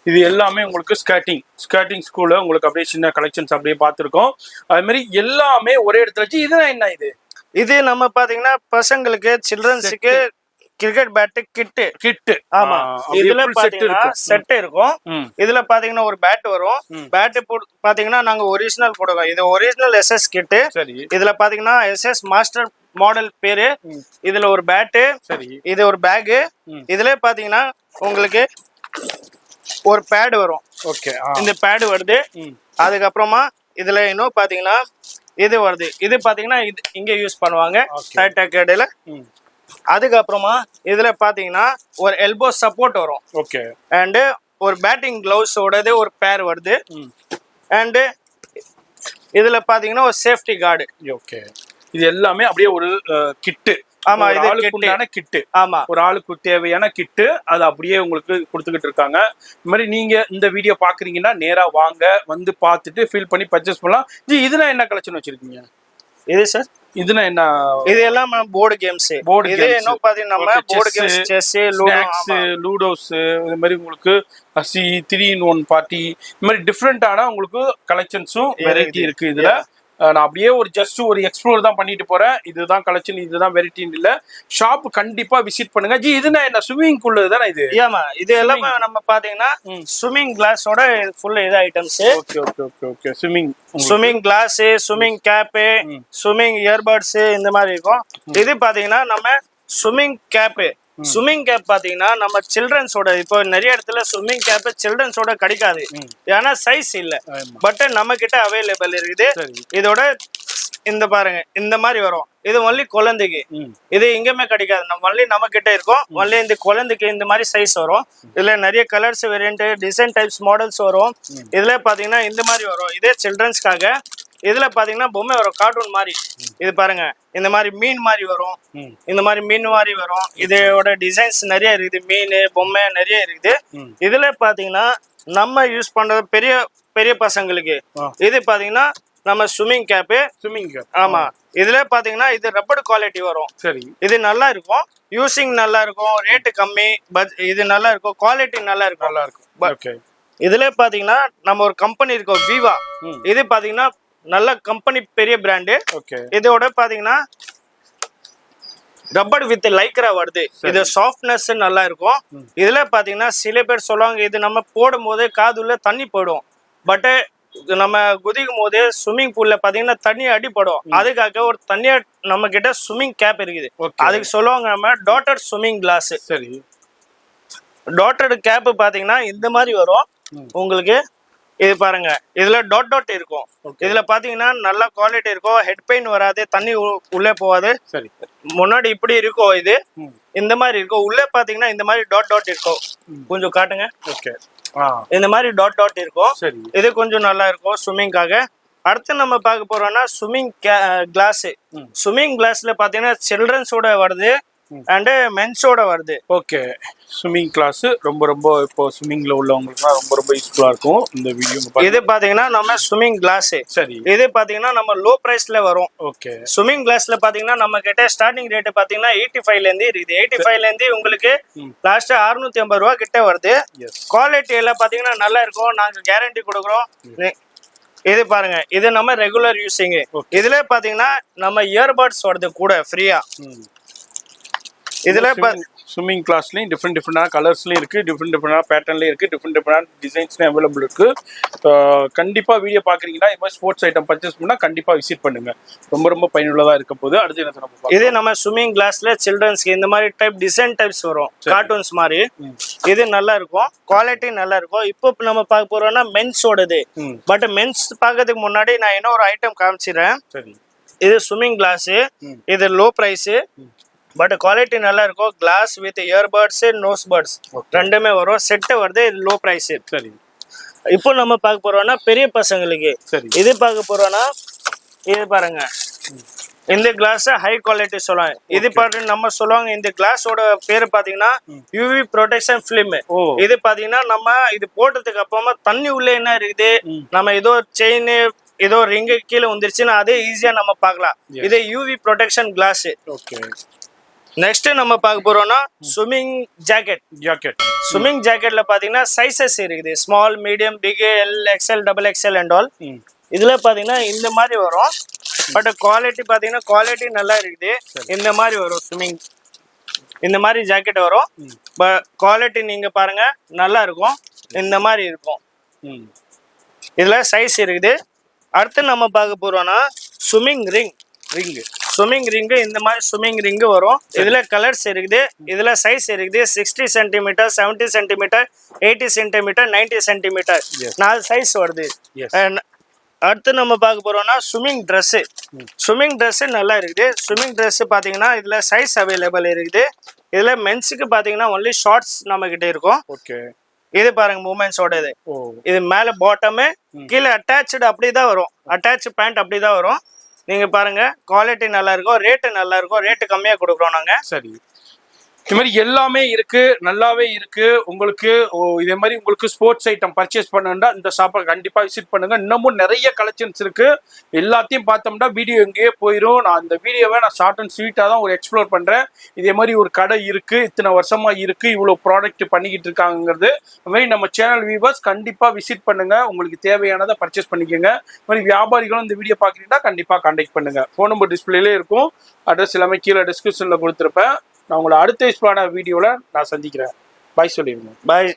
இது எல்லாமே உங்களுக்கு ஸ்கேட்டிங் ஸ்கூல்ல உங்களுக்கு அப்படியே சின்ன கலெக்ஷன்ஸ் அப்படியே பார்த்துருக்கோம். அது மாதிரி எல்லாமே ஒரே இடத்துல வச்சு. இதுதான் என்ன இது நம்ம பாத்தீங்கன்னா பசங்களுக்கு சில்ட்ரன்ஸுக்கு கிரிக்கெட் பேட் கிட்டு. ஆமா, இதுல பாத்தீங்கன்னா செட் இருக்கும். இதுல பாத்தீங்கன்னா ஒரு பேட் வரும். பேட் பாத்தீங்கன்னா நாங்க ஒரிஜினல் போடுவோம். இது ஒரிஜினல் SS கிட்டு. இதுல பாத்தீங்கன்னா SS மாஸ்டர் மாடல் பேரு. இதுல ஒரு பேட்டு, இது ஒரு பேக். இதுல பாத்தீங்கன்னா உங்களுக்கு ஒரு பேட் வரும். ஓகே, இந்த பேட் வருது. அதுக்கப்புறமா இதுல இன்னும் பாத்தீங்கன்னா இது வருது. இது பாத்தீங்கன்னா இங்க யூஸ் பண்ணுவாங்க டைட்டாக்கேட்ல. அதுக்கப்புறமா இதுல பாத்தீங்கன்னா ஒரு எல்போ சப்போர்ட் வரும். ஓகே, அண்ட் ஒரு பேட்டிங் கிளவுஸோடது ஒரு பேர் வருது. அண்ட் இதுல பாத்தீங்கன்னா ஒரு சேஃப்டி கார்டு. ஓகே, இது எல்லாமே அப்படியே ஒரு கிட்டு. ஆமா, இது கிட்டு. ஆமா, ஒரு ஆளுக்கு தேவையான கிட்டு அது அப்படியே உங்களுக்கு கொடுத்துக்கிட்டு இருக்காங்க. இந்த மாதிரி நீங்க இந்த வீடியோ பாக்குறீங்கன்னா நேரா வாங்க, வந்து பார்த்துட்டு ஃபீல் பண்ணி பர்ச்சேஸ் பண்ணலாம். இதுனா என்ன கலெக்ஷன் வச்சிருக்கீங்க? இது சார் இதுனா என்ன? இது எல்லாம் போர்டு கேம்ஸ். இது என்ன பாத்தீங்கன்னா நம்ம போர்டு கேம்ஸ், செஸ், லூடோஸ், இந்த மாதிரி உங்களுக்கு 3 in 1 பார்ட்டி, இந்த மாதிரி டிஃப்ரெண்டான உங்களுக்கு கலெக்ஷன்ஸும் வெரைட்டி இருக்கு இதுல. நான் அப்படியே ஜஸ்ட் ஒரு எக்ஸ்ப்ளோர் தான் பண்ணிட்டு போறேன். இதுதான் கலெக்ஷன், இதுதான் வெரைட்டின்னு இல்ல. ஷாப் கண்டிப்பா விசிட் பண்ணுங்க. இதுனா என்ன ஸ்விம்மிங் பூல் தானே இது? ஆமா, இது எல்லாம் நம்ம பாத்தீங்கன்னா ஸ்விம்மிங் கிளாஸோட ஃபுல் இது items. Okay. Swimming glass, swimming cap, swimming earbuds இந்த மாதிரி இருக்கும். இது பாத்தீங்கன்னா நம்ம ஸ்விம்மிங் கேப் பாத்தீங்கன்னா நம்ம சில்ட்ரன்ஸோட, இப்போ நிறைய இடத்துல ஸ்விம்மிங் கேப் சில்ட்ரன்ஸோட கிடைக்காது, ஏன்னா சைஸ் இல்ல. பட் நம்ம கிட்ட அவைலபிள் இருக்குது. இதோட இந்த பாருங்க இந்த மாதிரி வரும். இது ஒன்லி குழந்தைக்கு. இது எங்கேயுமே கிடைக்காது. நம்ம கிட்ட இருக்கும். ஒன்லி இந்த குழந்தைக்கு இந்த மாதிரி சைஸ் வரும். இதுல நிறைய colours, variant, design types, models வரும். இதுல பாத்தீங்கன்னா இந்த மாதிரி வரும். இதே சில்ட்ரன்ஸ்க்காக. இதுல பாத்தீங்கன்னா பொம்மை வரும், கார்ட்டூன் மாதிரி. இது பாருங்க இந்த மாதிரி மீன் மாதிரி வரும். இந்த மாதிரி மீன் மாதிரி வரும். இதோட டிசைன்ஸ் நிறைய இருக்குது. மீன், பொம்மை நிறைய இருக்குது. இதுல பாத்தீங்கன்னா நம்ம யூஸ் பண்றது பெரிய பெரிய பசங்களுக்கு. இது பாத்தீங்கன்னா நம்ம ஸ்விம்மிங் கேப். ஆமா, இதுல பாத்தீங்கன்னா இது ரப்பர் குவாலிட்டி வரும். சரி, இது நல்லா இருக்கும், யூசிங் நல்லா இருக்கும், ரேட்டு கம்மி, இது நல்லா இருக்கும், குவாலிட்டி நல்லா இருக்கும். இதுல பாத்தீங்கன்னா நம்ம ஒரு கம்பெனி இருக்கோம், விவா. இது பாத்தீங்கன்னா நல்ல கம்பெனி, பெரிய பிராண்டு. இதோட பாத்தீங்கன்னா ரப்பர் வித் லைக்ரா வருது. இது சாஃப்ட்னஸ் நல்லா இருக்கும். இதுல பாத்தீங்கன்னா சில பேர் சொல்லுவாங்க இது நம்ம போடும் போது காதுல தண்ணி போடும். பட் நம்ம குதிக்கும் போது ஸ்விம்மிங் பூல்ல பாத்தீங்கன்னா தண்ணி அடிப்படும். அதுக்காக ஒரு தண்ணியா நம்ம கிட்ட ஸ்விம்மிங் கேப் இருக்குது. அதுக்கு சொல்லுவாங்க நம்ம டாட்டர் ஸ்விம்மிங் கிளாஸ். சரி, டாட்டர் கேப் பாத்தீங்கன்னா இந்த மாதிரி வரும் உங்களுக்கு. இது பாருங்க, இதுல டாட் இருக்கும். இதுல பாத்தீங்கன்னா நல்ல குவாலிட்டி இருக்கும், ஹெட் பெயின் வராது, தண்ணி உள்ளே போகாது. சரி, முன்னாடி இப்படி இருக்கும், இது இந்த மாதிரி இருக்கும். உள்ளே பாத்தீங்கன்னா இந்த மாதிரி டாட் இருக்கும். கொஞ்சம் காட்டுங்க. ஓகே, இந்த மாதிரி டாட் இருக்கும். இது கொஞ்சம் நல்லா இருக்கும் ஸ்விம்மிங்காக. அடுத்து நம்ம பார்க்க போறோம்னா ஸ்விம்மிங் கிளாஸ். ஸ்விம்மிங் கிளாஸ்ல பாத்தீங்கன்னா சில்ட்ரன்ஸோட வருது அண்ட் மென்ஸோட வருது. ஓகே, ஸ்விம்மிங் கிளாஸ் ரொம்ப இப்போ ஸ்விம்மிங்ல உள்ளவங்களுக்கு ரொம்ப யூஸ்ஃபுல்லா இருக்கும் இந்த வீடியோ. இது பாத்தீங்கன்னா நம்ம ஸ்விம்மிங் கிளாஸ். சரி, இது பாத்தீங்கன்னா நம்ம லோ பிரைஸ்ல வரும். ஓகே, ஸ்விம்மிங் கிளாஸ்ல பாத்தீங்கன்னா நம்ம கிட்ட ஸ்டார்டிங் ரேட் பாத்தீங்கன்னா 85 ல இருந்து இருக்குது. 85 ல இருந்து உங்களுக்கு லாஸ்ட் 650 ரூபாய் கிட்ட வருது. குவாலிட்டி எல்லாம் பாத்தீங்கன்னா நல்லா இருக்கும், நாங்க கேரண்டி கொடுக்குறோம். இது பாருங்க, இது நம்ம ரெகுலர் யூசிங். இதுல பாத்தீங்கன்னா நம்ம இயர்பட்ஸ் வருது கூட ஃப்ரீயா. இதுல ஸ்விம்மிங் கிளாஸ்லையும் டிஃப்ரெண்டான கலர்ஸ்லையும் இருக்குது, டிஃப்ரெண்டான பேட்டர்ன்லேயும் இருக்குது, டிஃப்ரெண்டான டிசைன்ஸ்லையும் அவைலபிள் இருக்குது. கண்டிப்பாக வீடியோ பார்க்குறீங்கன்னா இது மாதிரி ஸ்போர்ட்ஸ் ஐட்டம் பர்ச்சேஸ் பண்ணால் கண்டிப்பாக விசிட் பண்ணுங்கள். ரொம்ப பயனுள்ளதாக இருக்க போது. அடுத்து என்ன நம்ம இது நம்ம ஸ்விம்மிங் கிளாஸ்ல சில்ட்ரன்ஸ்க்கு இந்த மாதிரி டைப் டிசைன் டைப்ஸ் வரும், கார்ட்டூன்ஸ் மாதிரி. இது நல்லா இருக்கும், குவாலிட்டி நல்லா இருக்கும். இப்போ நம்ம பார்க்க போறோம்னா மென்ஸோடது. பட் மென்ஸ் பார்க்கறதுக்கு முன்னாடி நான் இன்னும் ஒரு ஐட்டம் காமிச்சிடுறேன். சரி, இது ஸ்விம்மிங் கிளாஸ். இது லோ பிரைஸ், பட் குவாலிட்டி நல்லா இருக்கும். Glass with earbuds, nose buds ரெண்டுமே வரும். செட்டு வருது. இது லோ பிரைஸ். சரி, இப்போ நம்ம பார்க்க போறோம்னா பெரிய பசங்களுக்கு. சரி, இது பார்க்க போறோம்னா இது பாருங்க, இந்த கிளாஸ் ஹை குவாலிட்டி சொல்லுவாங்க. இது பாட்டு நம்ம சொல்லுவாங்க. இந்த கிளாஸோட பேரு பாத்தீங்கன்னா யூவி ப்ரொடெக்ஷன் பிலிம். இது பாத்தீங்கன்னா நம்ம இது போட்டதுக்கு அப்புறமா தண்ணி உள்ள என்ன இருக்குது, நம்ம ஏதோ செயின் ஏதோ ரிங்கு கீழே வந்துருச்சுன்னா அதே ஈஸியா நம்ம பார்க்கலாம். இது UV protection glass. Okay. Next நம்ம பார்க்க போறோம்னா ஸ்விம்மிங் ஜாக்கெட். ஸ்விம்மிங் ஜாக்கெட்ல பாத்தீங்கன்னா சைசஸ் இருக்குது. Small, medium, big, L, XL, double XL and all. இதுல பாத்தீங்கன்னா இந்த மாதிரி வரும். பட் குவாலிட்டி பாத்தீங்கன்னா குவாலிட்டி நல்லா இருக்குது. இந்த மாதிரி வரும் ஸ்விம்மிங், இந்த மாதிரி ஜாக்கெட் வரும். குவாலிட்டி நீங்க பாருங்க நல்லா இருக்கும். இந்த மாதிரி இருக்கும். இதுல சைஸ் இருக்குது. அடுத்து நம்ம பார்க்க போறோம்னா ஸ்விம்மிங் ரிங். இந்த மாதிரி ஸ்விம்மிங் ரிங் வரும். இதுல கலர்ஸ் இருக்குது. இதுல சைஸ் இருக்குது. 60 centimetre, 70 centimetre, 80 centimetre, 90 centimetre 4 size வருது. அடுத்து நம்ம பார்க்க போறோம்னா ஸ்விம்மிங் ட்ரெஸ் நல்லா இருக்குது. ஸ்விம்மிங் ட்ரெஸ் பாத்தீங்கன்னா இதுல சைஸ் அவைலபிள் இருக்குது. இதுல மென்ஸுக்கு பாத்தீங்கன்னா ஒன்லி ஷார்ட்ஸ் நம்ம கிட்ட இருக்கும். ஓகே. இது பாருங்க மூமெண்ட்ஸோட. இது மேல பாட்டம், கீழே அட்டாச்சு அப்படிதான் வரும். அட்டாச் பேண்ட் அப்படிதான் வரும். நீங்க பாருங்க குவாலிட்டி நல்லா இருக்கும், ரேட்டு நல்லா இருக்கும். ரேட்டு கம்மியா கொடுக்குறோம் நாங்க. சரி, இது மாதிரி எல்லாமே இருக்கு, நல்லாவே இருக்கு. உங்களுக்கு இதே மாதிரி உங்களுக்கு ஸ்போர்ட்ஸ் ஐட்டம் பர்ச்சேஸ் பண்ணணும்னா இந்த ஷாப்பை கண்டிப்பா விசிட் பண்ணுங்க. இன்னமும் நிறைய கலெக்ஷன்ஸ் இருக்கு. எல்லாத்தையும் பார்த்தோம்னா வீடியோ எங்கேயே போயிடும். நான் இந்த வீடியோவை ஷார்ட் அண்ட் ஸ்வீட்டாக தான் ஒரு எக்ஸ்ப்ளோர் பண்றேன். இதே மாதிரி ஒரு கடை இருக்கு, இத்தனை வருஷமா இருக்கு, இவ்வளோ ப்ராடக்ட் பண்ணிக்கிட்டு இருக்காங்கிறது. அது மாதிரி நம்ம சேனல் வியூவர்ஸ் கண்டிப்பா விசிட் பண்ணுங்க. உங்களுக்கு தேவையானதை பர்ச்சேஸ் பண்ணிக்கோங்க. இது மாதிரி வியாபாரிகளும் இந்த வீடியோ பார்க்குறீங்கன்னா கண்டிப்பா கான்டாக்ட் பண்ணுங்க. ஃபோன் நம்பர் டிஸ்பிளேலே இருக்கும். அட்ரஸ் எல்லாமே கீழே டிஸ்கிரிப்ஷன்ல கொடுத்துருப்பேன். நான் உங்களை அடுத்த வீடியோவில் நான் சந்திக்கிறேன். பாய் சொல்லிடுங்க. பாய்.